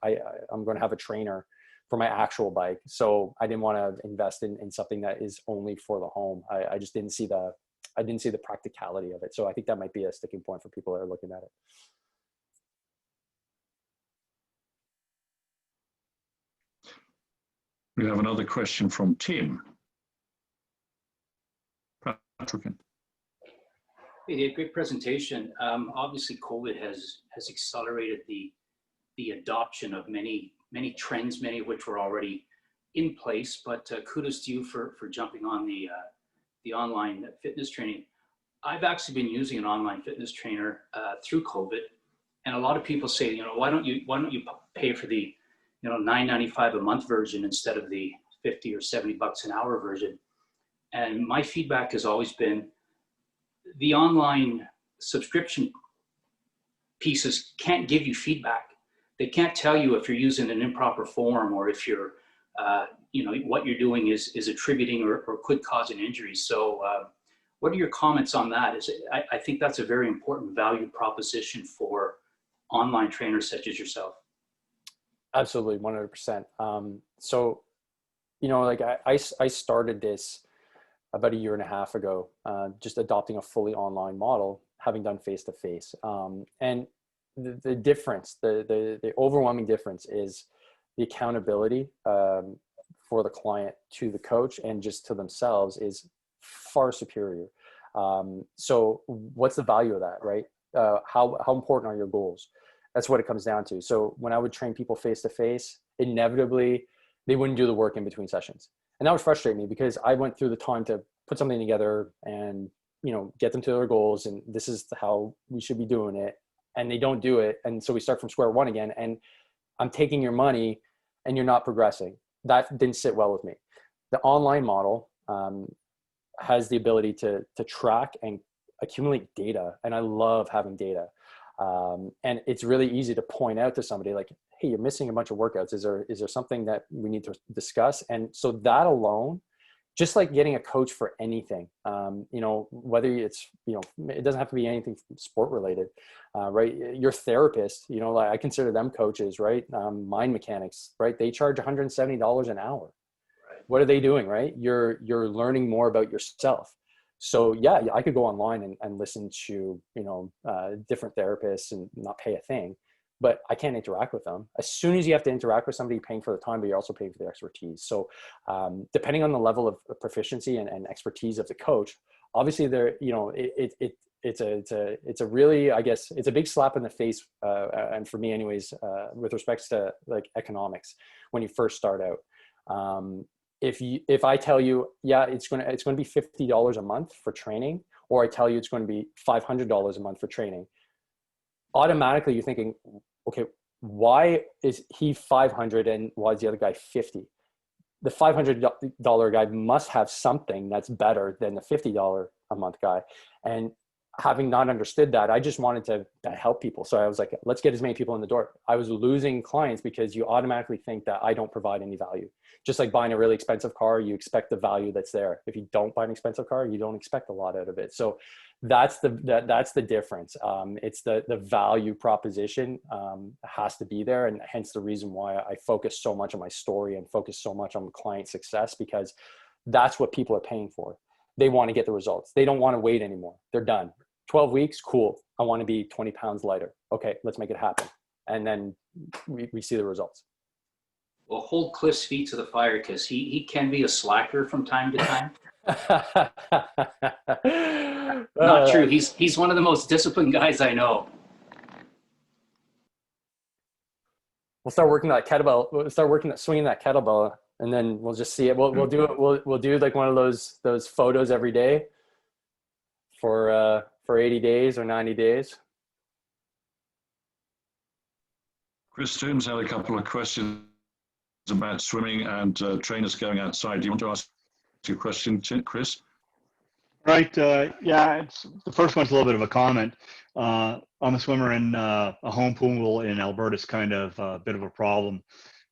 I'm going to have a trainer for my actual bike. So I didn't want to invest in something that is only for the home. I just didn't see the practicality of it. So I think that might be a sticking point for people that are looking at it. We have another question from Tim. Patrick. Hey, Dave, great presentation. Obviously, COVID has accelerated the adoption of many trends, many of which were already in place. But kudos to you for jumping on the online fitness training. I've actually been using an online fitness trainer through COVID, and a lot of people say, why don't you pay for the $9.95 a month version instead of the $50 or $70 an hour version? And my feedback has always been the online subscription pieces can't give you feedback. They can't tell you if you're using an improper form or if you're, what you're doing is attributing or could cause an injury. So what are your comments on that? I think that's a very important value proposition for online trainers such as yourself. Absolutely, 100%. So, I started this about a year and a half ago, just adopting a fully online model, having done face-to-face. And the difference, the overwhelming difference is the accountability for the client to the coach and just to themselves is far superior. So what's the value of that, right? How important are your goals? That's what it comes down to. So when I would train people face-to-face, inevitably they wouldn't do the work in between sessions. And that would frustrate me because I went through the time to put something together and, get them to their goals. And this is how we should be doing it. And they don't do it. And so we start from square one again. And I'm taking your money and you're not progressing. That didn't sit well with me. The online model has the ability to track and accumulate data. And I love having data. And it's really easy to point out to somebody like, hey, you're missing a bunch of workouts. Is there something that we need to discuss? And so that alone, just like getting a coach for anything, whether it's, it doesn't have to be anything sport related, right? Your therapist, I consider them coaches, right? Mind mechanics, right? They charge $170 an hour. Right. What are they doing, right? You're learning more about yourself. So yeah, I could go online and listen to, different therapists and not pay a thing, but I can't interact with them. As soon as you have to interact with somebody, you're paying for the time, but you're also paying for the expertise. So depending on the level of proficiency and expertise of the coach, obviously there, it's a really, I guess, it's a big slap in the face. And for me anyways, with respects to like economics, when you first start out, if I tell you, yeah, it's going to be $50 a month for training, or I tell you it's going to be $500 a month for training, automatically you're thinking, okay, why is he 500 and why is the other guy 50? The $500 guy must have something that's better than the $50 a month guy. And having not understood that, I just wanted to help people. So I was like, let's get as many people in the door. I was losing clients because you automatically think that I don't provide any value. Just like buying a really expensive car, you expect the value that's there. If you don't buy an expensive car, you don't expect a lot out of it. So that's the difference. It's the value proposition has to be there. And hence the reason why I focus so much on my story and focus so much on client success, because that's what people are paying for. They want to get the results. They don't want to wait anymore. They're done. 12 weeks, cool. I want to be 20 pounds lighter. Okay, let's make it happen. And then we see the results. Well, hold Cliff's feet to the fire because he can be a slacker from time to time. Not true. He's one of the most disciplined guys I know. We'll start working that kettlebell. We'll start working that swinging that kettlebell, and then we'll just see it. We'll do it. We'll do like one of those photos every day for 80 days or 90 days. Chris Toombs had a couple of questions about swimming and trainers going outside. Do you want to ask your question, Chris? Right. Yeah, the first one's a little bit of a comment. I'm a swimmer, and a home pool in Alberta is kind of a bit of a problem.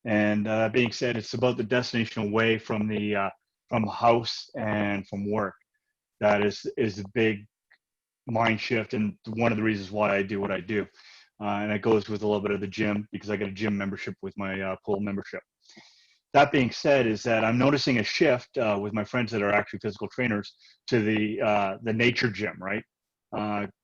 And that being said, it's about the destination away from the house and from work. That is a big mind shift, and one of the reasons why I do what I do. And it goes with a little bit of the gym, because I get a gym membership with my pool membership. That being said, is that I'm noticing a shift with my friends that are actually physical trainers to the nature gym, right?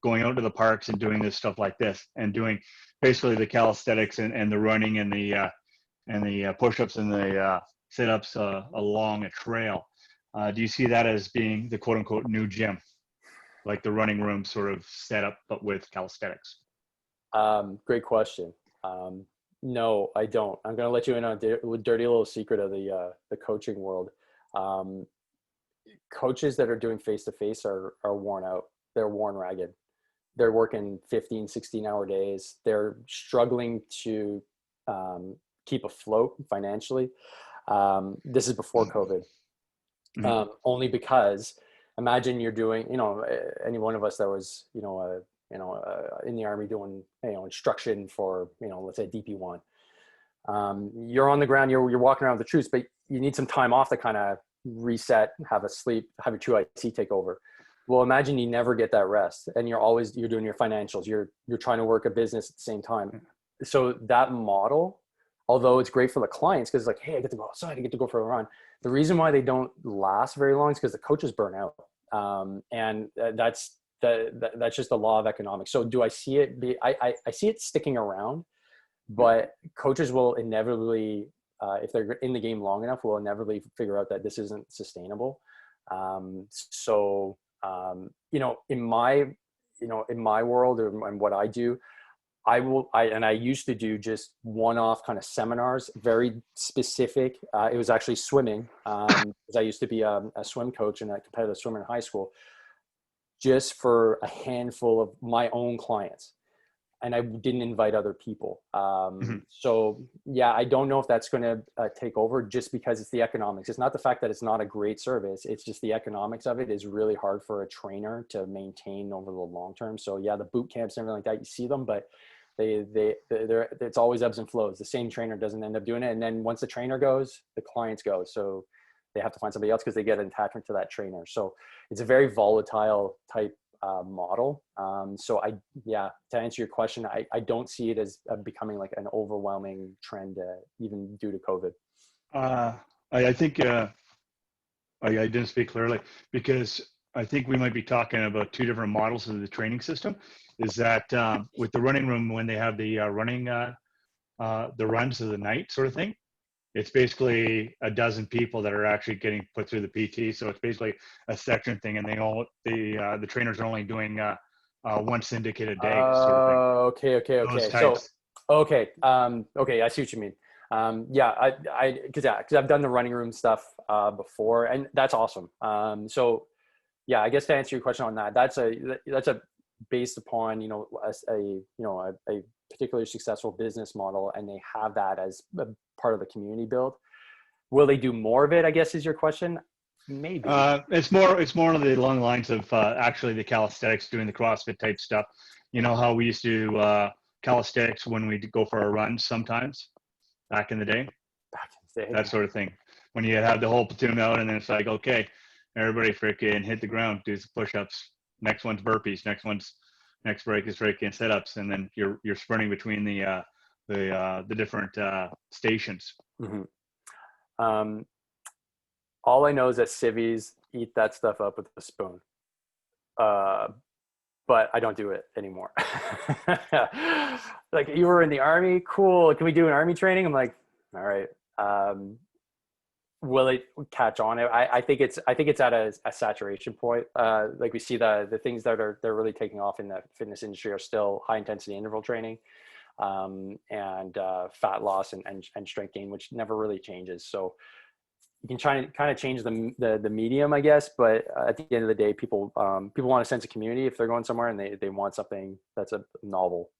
Going out to the parks and doing this stuff like this, and doing basically the calisthenics and the running and the push-ups and the sit-ups along a trail. Do you see that as being the quote-unquote new gym, like the running room sort of setup, but with calisthenics? Great question. No, I don't. I'm going to let you in on a dirty little secret of the coaching world. Coaches that are doing face-to-face are worn out. They're worn ragged. They're working 15, 16-hour days. They're struggling to keep afloat financially. This is before COVID. Only because imagine you're doing, any one of us that was, in the Army doing, instruction for, let's say DP1. You're on the ground, you're walking around with the troops, but you need some time off to kind of reset, have a sleep, have your 2IC take over. Well, imagine you never get that rest, and you're doing your financials. You're trying to work a business at the same time. So that model, although it's great for the clients, because it's like, hey, I get to go outside, I get to go for a run. The reason why they don't last very long is because the coaches burn out. And that's just the law of economics. So do I see it I see it sticking around, but coaches will inevitably, if they're in the game long enough, will inevitably figure out that this isn't sustainable. In my world and what I do, I used to do just one-off kind of seminars, very specific. It was actually swimming, because I used to be a swim coach and a competitive swimmer in high school, just for a handful of my own clients. And I didn't invite other people. So yeah, I don't know if that's going to take over, just because it's the economics. It's not the fact that it's not a great service. It's just the economics of it is really hard for a trainer to maintain over the long term. So yeah, the boot camps and everything like that, you see them, but it's always ebbs and flows. The same trainer doesn't end up doing it. And then once the trainer goes, the clients go. So they have to find somebody else because they get an attachment to that trainer. So it's a very volatile type model. To answer your question, I don't see it as becoming like an overwhelming trend, even due to COVID. I think I didn't speak clearly, because I think we might be talking about two different models of the training system. Is that with the running room, when they have the running, the runs of the night sort of thing, it's basically a dozen people that are actually getting put through the PT. So it's basically a section thing, and the trainers are only doing one syndicate a day. Sort of thing. Okay. So, okay. I see what you mean. Because I've done the running room stuff before, and that's awesome. So yeah, I guess to answer your question on that, that's a based upon a particularly successful business model, and they have that as a part of the community build. Will they do more of it, I guess, is your question? Maybe. It's more along the lines of actually the calisthenics, doing the CrossFit type stuff. You know how we used to calisthenics when we go for our runs sometimes back in the day? That sort of thing. When you have the whole platoon out, and then it's like, okay, everybody freaking hit the ground, do some push-ups. Next one's burpees. Next break is freaking sit-ups, and then you're sprinting between the different stations. Mm-hmm. All I know is that civvies eat that stuff up with a spoon, but I don't do it anymore. Like, you were in the Army, cool. Can we do an Army training? I'm like, all right, will it catch on? I think it's at a saturation point. Like we see the things that they're really taking off in the fitness industry are still high intensity interval training, and fat loss and strength gain, which never really changes. So you can try and kind of change the medium, I guess, but at the end of the day, people want a sense of community if they're going somewhere, and they want something that's a novel.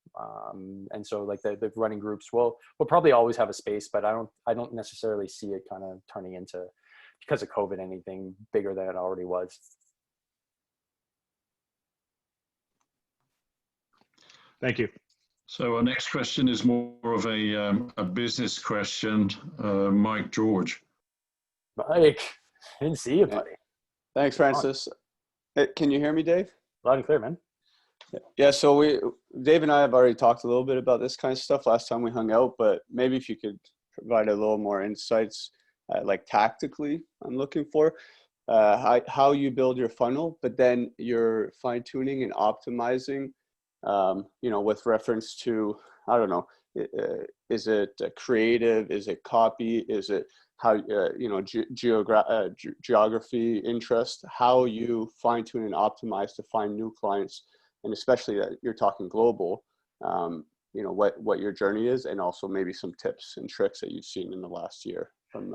And so like the running groups will probably always have a space, but I don't necessarily see it kind of turning into, because of COVID, anything bigger than it already was. Thank you. So our next question is more of a business question. Mike George. Mike, I didn't see you, buddy. Thanks, Francis. Hey, can you hear me, Dave? Loud and clear, man. Yeah, so Dave and I have already talked a little bit about this kind of stuff last time we hung out, but maybe if you could provide a little more insights, like tactically, I'm looking for how you build your funnel, but then you're fine tuning and optimizing, with reference to, I don't know, is it creative? Is it copy? Is it how, geography, interest, how you fine tune and optimize to find new clients, and especially that you're talking global, what your journey is, and also maybe some tips and tricks that you've seen in the last year from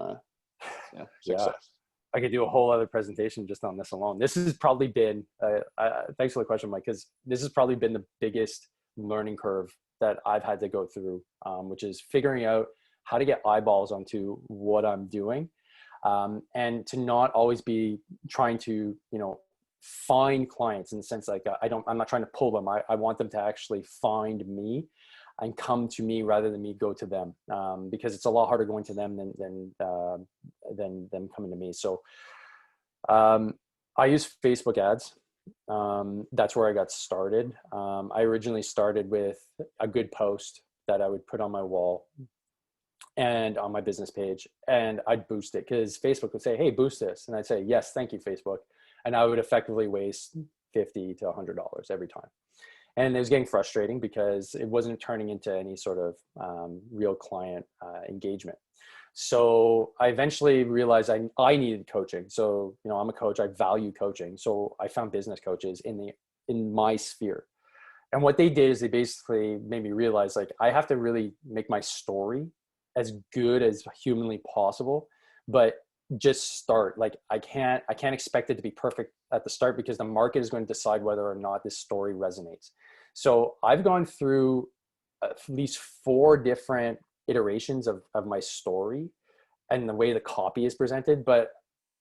success. I could do a whole other presentation just on this alone. This has probably been, thanks for the question, Mike, because this has probably been the biggest learning curve that I've had to go through, which is figuring out how to get eyeballs onto what I'm doing, and to not always be trying to, find clients in the sense like I'm not trying to pull them. I want them to actually find me and come to me rather than me go to them, because it's a lot harder going to them than them coming to me. So I use Facebook ads. That's where I got started. I originally started with a good post that I would put on my wall and on my business page, and I'd boost it because Facebook would say, "Hey, boost this," and I'd say, "Yes, thank you, Facebook," and I would effectively waste $50 to $100 every time. And it was getting frustrating because it wasn't turning into any sort of real client engagement. So I eventually realized I needed coaching. So, I'm a coach, I value coaching. So I found business coaches in my sphere. And what they did is they basically made me realize, like, I have to really make my story as good as humanly possible, but just start. Like, I can't expect it to be perfect at the start because the market is going to decide whether or not this story resonates. So I've gone through at least 4 different iterations of my story and the way the copy is presented, but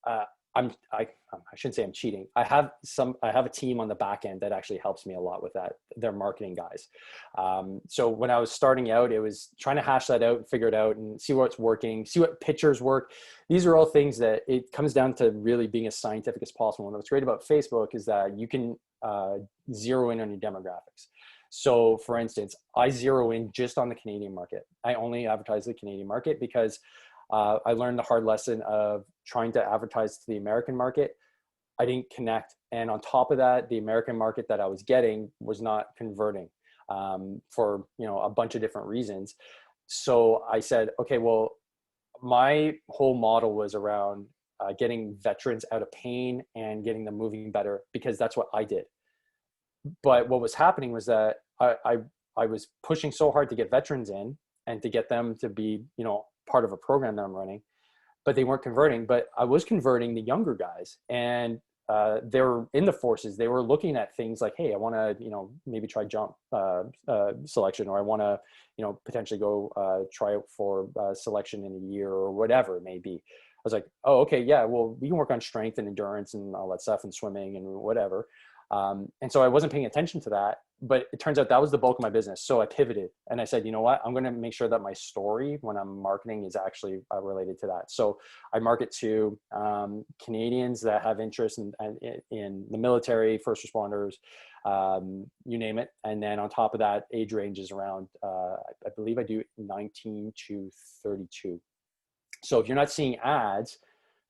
I shouldn't say I'm cheating. I have a team on the back end that actually helps me a lot with that. They're marketing guys. So when I was starting out, it was trying to hash that out and figure it out and see what's working, see what pictures work. These are all things that it comes down to really being as scientific as possible. And what's great about Facebook is that you can zero in on your demographics. So for instance, I zero in just on the Canadian market. I only advertise the Canadian market because I learned the hard lesson of trying to advertise to the American market. I didn't connect. And on top of that, the American market that I was getting was not converting for, a bunch of different reasons. So I said, okay, well, my whole model was around getting veterans out of pain and getting them moving better, because that's what I did. But what was happening was that I was pushing so hard to get veterans in and to get them to be, part of a program that I'm running, but they weren't converting. But I was converting the younger guys, and they were in the forces. They were looking at things like, hey, I want to, maybe try jump selection, or I want to, potentially go try out for selection in a year or whatever it may be. I was like, oh, okay, yeah, well, we can work on strength and endurance and all that stuff and swimming and whatever. And so I wasn't paying attention to that, but it turns out that was the bulk of my business. So I pivoted and I said, you know what, I'm going to make sure that my story when I'm marketing is actually related to that. So I market to Canadians that have interest in the military, first responders, you name it. And then on top of that, age range is around, I believe I do 19 to 32. So if you're not seeing ads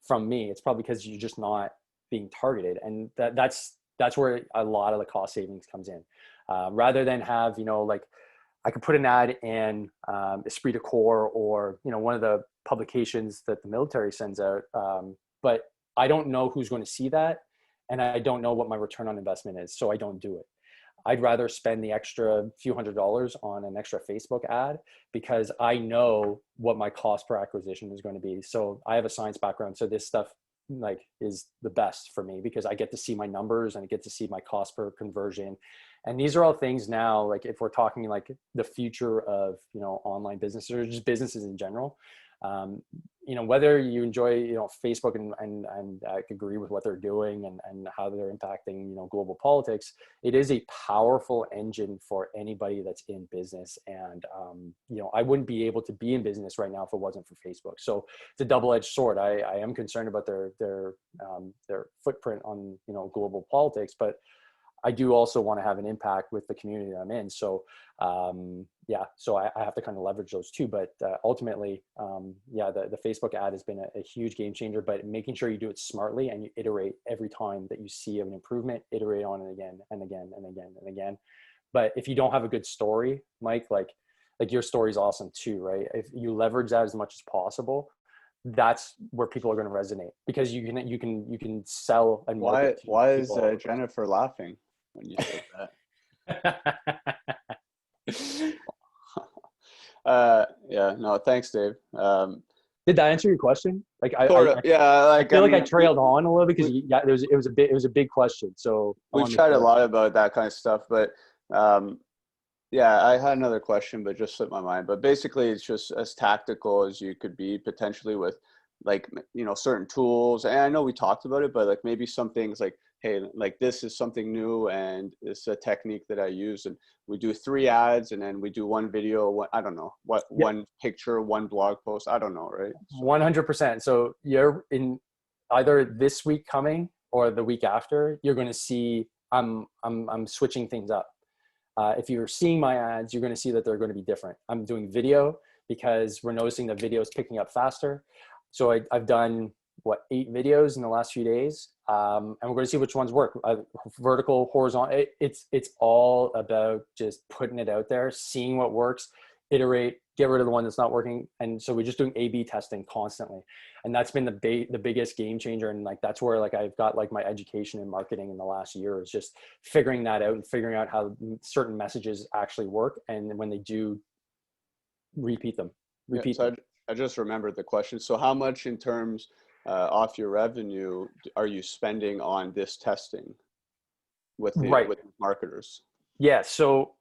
from me, it's probably because you're just not being targeted. And that's where a lot of the cost savings comes in. Rather than have, I could put an ad in Esprit de Corps or, you know, one of the publications that the military sends out. But I don't know who's going to see that. And I don't know what my return on investment is. So I don't do it. I'd rather spend the extra few $100s on an extra Facebook ad because I know what my cost per acquisition is going to be. So I have a science background. So this stuff like is the best for me because I get to see my numbers and I get to see my cost per conversion. And these are all things now, like if we're talking like the future of, you know, online businesses or just businesses in general, you know, whether you enjoy, you know, Facebook and I agree with what they're doing and how they're impacting, you know, global politics, it is a powerful engine for anybody that's in business. And, you know, I wouldn't be able to be in business right now if it wasn't for Facebook. So it's a double-edged sword. I am concerned about their footprint on, you know, global politics, but I do also want to have an impact with the community that I'm in. So yeah, so I have to kind of leverage those too. But ultimately, yeah, the Facebook ad has been a huge game changer, but making sure you do it smartly and you iterate every time that you see an improvement, iterate on it again and again and again and again. But if you don't have a good story, Mike, like your story is awesome too, right? If you leverage that as much as possible, that's where people are going to resonate because you can sell and market. Why is Jennifer laughing when you said that? Yeah, no, thanks, Dave. Did that answer your question? Like, yeah, like I feel like I trailed on a little because yeah, it was a big question. So we've chatted a lot about that kind of stuff, but yeah, I had another question, but just slipped my mind. But basically, it's just as tactical as you could be potentially with, like, you know, certain tools. And I know we talked about it, but like maybe some things like, hey, like this is something new and it's a technique that I use, and we do 3 ads and then we do 1 video. I don't know what, yeah. 1 picture, 1 blog post. I don't know, right? 100%. So you're in either this week coming or the week after. You're going to see I'm switching things up. If you're seeing my ads, you're going to see that they're going to be different. I'm doing video because we're noticing that video is picking up faster. So I've done 8 videos in the last few days, and we're going to see which ones work. Vertical, horizontal. It's all about just putting it out there, seeing what works, iterate, get rid of the one that's not working. And so we're just doing A/B testing constantly, and that's been the biggest game changer. And like that's where like I've got like my education in marketing in the last year is just figuring that out and figuring out how certain messages actually work, and when they do, repeat them. So I just remembered the question. So how much in terms off your revenue are you spending on this testing with with marketers? Yeah. So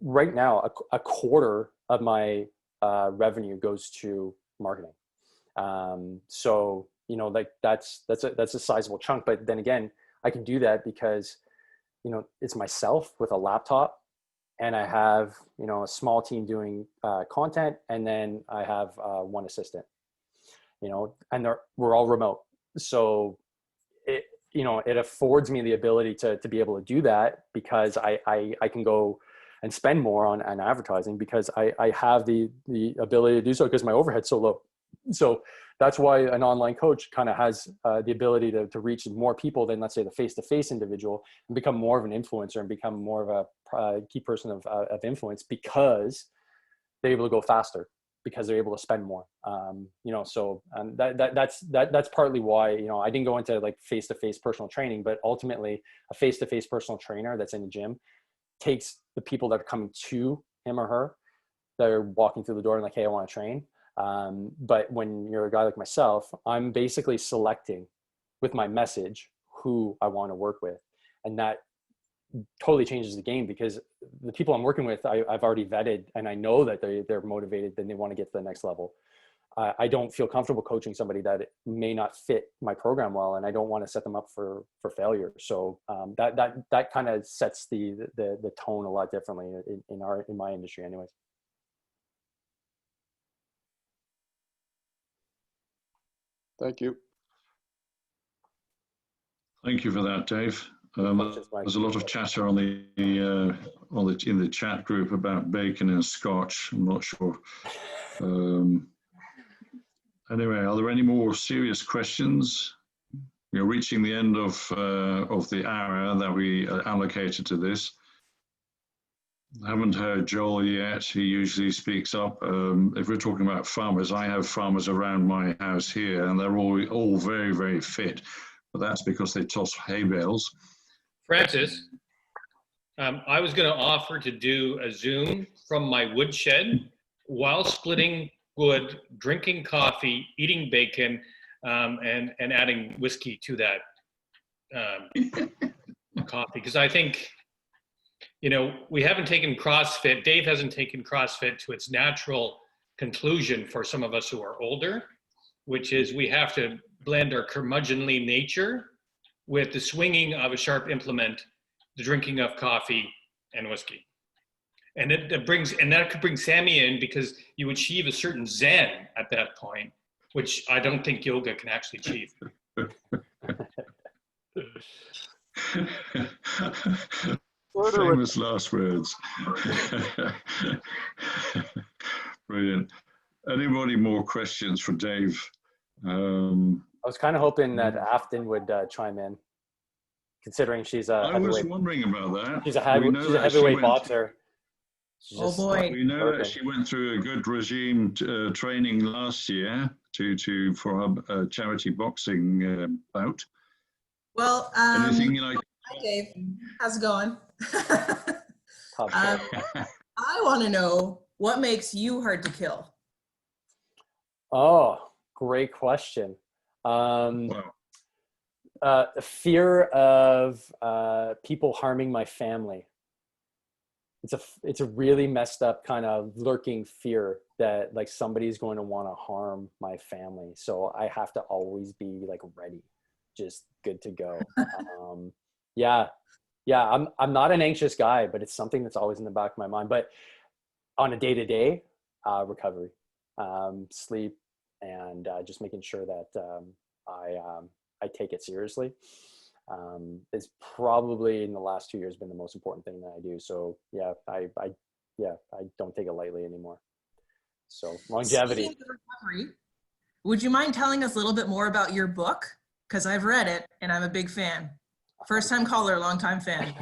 right now, a quarter of my revenue goes to marketing. So, you know, like that's a sizable chunk, but then again, I can do that because, you know, it's myself with a laptop and I have, you know, a small team doing content. And then I have 1 assistant, you know, and we're all remote. So it, you know, it affords me the ability to be able to do that because I can go and spend more on advertising because I have the ability to do so because my overhead's so low. So that's why an online coach kind of has the ability to reach more people than, let's say, the face-to-face individual and become more of an influencer and become more of a key person of influence because they're able to go faster because they're able to spend more. You know, so that's partly why, you know, I didn't go into like face-to-face personal training, but ultimately a face-to-face personal trainer that's in the gym takes the people that are coming to him or her that are walking through the door and like, hey, I want to train. But when you're a guy like myself, I'm basically selecting with my message who I want to work with. And that totally changes the game because the people I'm working with, I've already vetted and I know that they're motivated and they want to get to the next level. I don't feel comfortable coaching somebody that may not fit my program well, and I don't want to set them up for failure. So that kind of sets the tone a lot differently in my industry anyways. Thank you. Thank you for that, Dave. There's a lot of chatter on in the chat group about bacon and scotch. I'm not sure. Anyway, are there any more serious questions? We're reaching the end of the hour that we allocated to this. Haven't heard Joel yet. He usually speaks up. If we're talking about farmers, I have farmers around my house here, and they're all very, very fit. But that's because they toss hay bales. Francis, I was going to offer to do a Zoom from my woodshed while splitting wood, drinking coffee, eating bacon, and adding whiskey to that coffee. Because I think, we haven't taken CrossFit, Dave hasn't taken CrossFit to its natural conclusion for some of us who are older, which is we have to blend our curmudgeonly nature with the swinging of a sharp implement, the drinking of coffee and whiskey. And that could bring Sammy in, because you achieve a certain zen at that point, which I don't think yoga can actually achieve. Famous last words. Brilliant. Anybody more questions for Dave? I was kind of hoping that Afton would chime in, considering she's a I was wondering about that. She's a heavyweight boxer. Oh boy! We know that she went through a good regime training last year for her charity boxing bout. Well, anything you like? Hi Dave, how's it going? I want to know what makes you hard to kill. Oh, great question. Fear of people harming my family. It's a really messed up kind of lurking fear that like somebody's going to want to harm my family. So I have to always be like ready, just good to go. I'm not an anxious guy, but it's something that's always in the back of my mind. But on a day-to-day, recovery, sleep, and just making sure that I take it seriously. It's probably in the last 2 years been the most important thing that I do. So I don't take it lightly anymore. So longevity. Speaking of recovery, would you mind telling us a little bit more about your book? Because I've read it and I'm a big fan. First time caller, long time fan.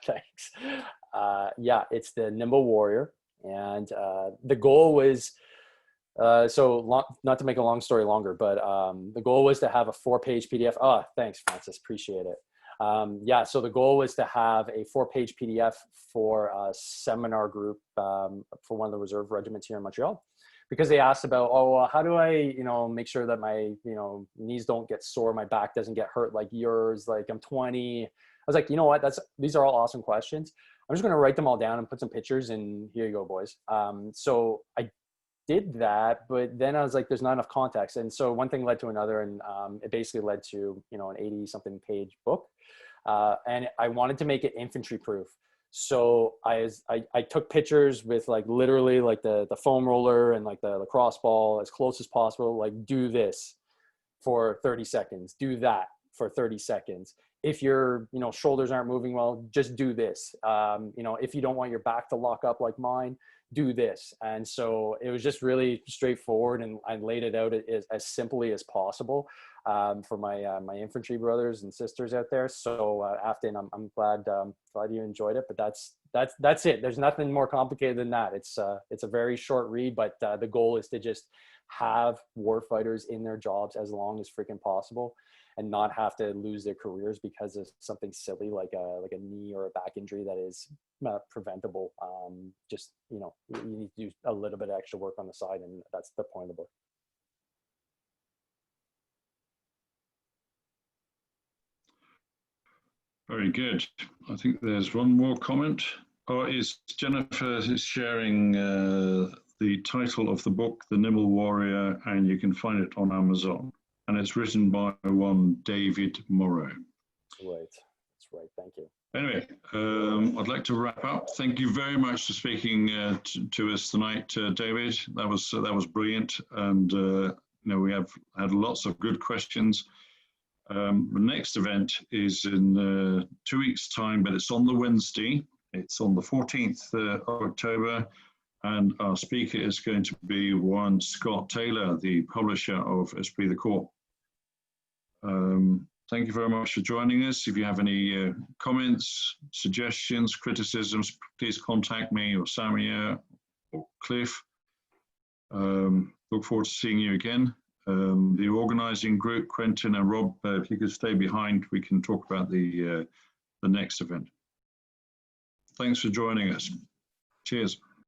Thanks. It's the Nimble Warrior, and the goal was not to make a long story longer, but the goal was to have a 4-page PDF. Oh, thanks, Francis. Appreciate it. So the goal was to have a 4-page PDF for a seminar group for one of the reserve regiments here in Montreal, because they asked about, how do I, make sure that my, knees don't get sore, my back doesn't get hurt like yours, like I'm 20. I was like, you know what, these are all awesome questions. I'm just going to write them all down and put some pictures, and here you go, boys. So I did that, but then I was like, there's not enough context. And so one thing led to another, and it basically led to, an 80-something page book. And I wanted to make it infantry proof. So I took pictures with like literally like the foam roller and like the lacrosse ball as close as possible. Like, do this for 30 seconds, do that for 30 seconds. If your, shoulders aren't moving well, just do this. If you don't want your back to lock up like mine, do this. And so it was just really straightforward, and I laid it out as simply as possible for my infantry brothers and sisters out there. So Afton, I'm glad you enjoyed it, but that's it. There's nothing more complicated than that. It's a very short read, but the goal is to just have warfighters in their jobs as long as freaking possible, and not have to lose their careers because of something silly like a knee or a back injury that is preventable. You need to do a little bit of extra work on the side, and that's the point of the book. Very good. I think there's one more comment. Jennifer is sharing the title of the book, The Nimble Warrior, and you can find it on Amazon. And it's written by one David Morrow. That's right. Thank you. Anyway, I'd like to wrap up. Thank you very much for speaking to us tonight, David. That was brilliant, and we have had lots of good questions. The next event is in 2 weeks' time, but it's on the Wednesday. It's on the 14th of October, and our speaker is going to be one Scott Taylor, the publisher of Esprit de Corps. Thank you very much for joining us. If you have any comments, suggestions, criticisms, please contact me or Samia or Cliff. Look forward to seeing you again. The organizing group, Quentin and Rob, if you could stay behind, we can talk about the next event. Thanks for joining us. Cheers.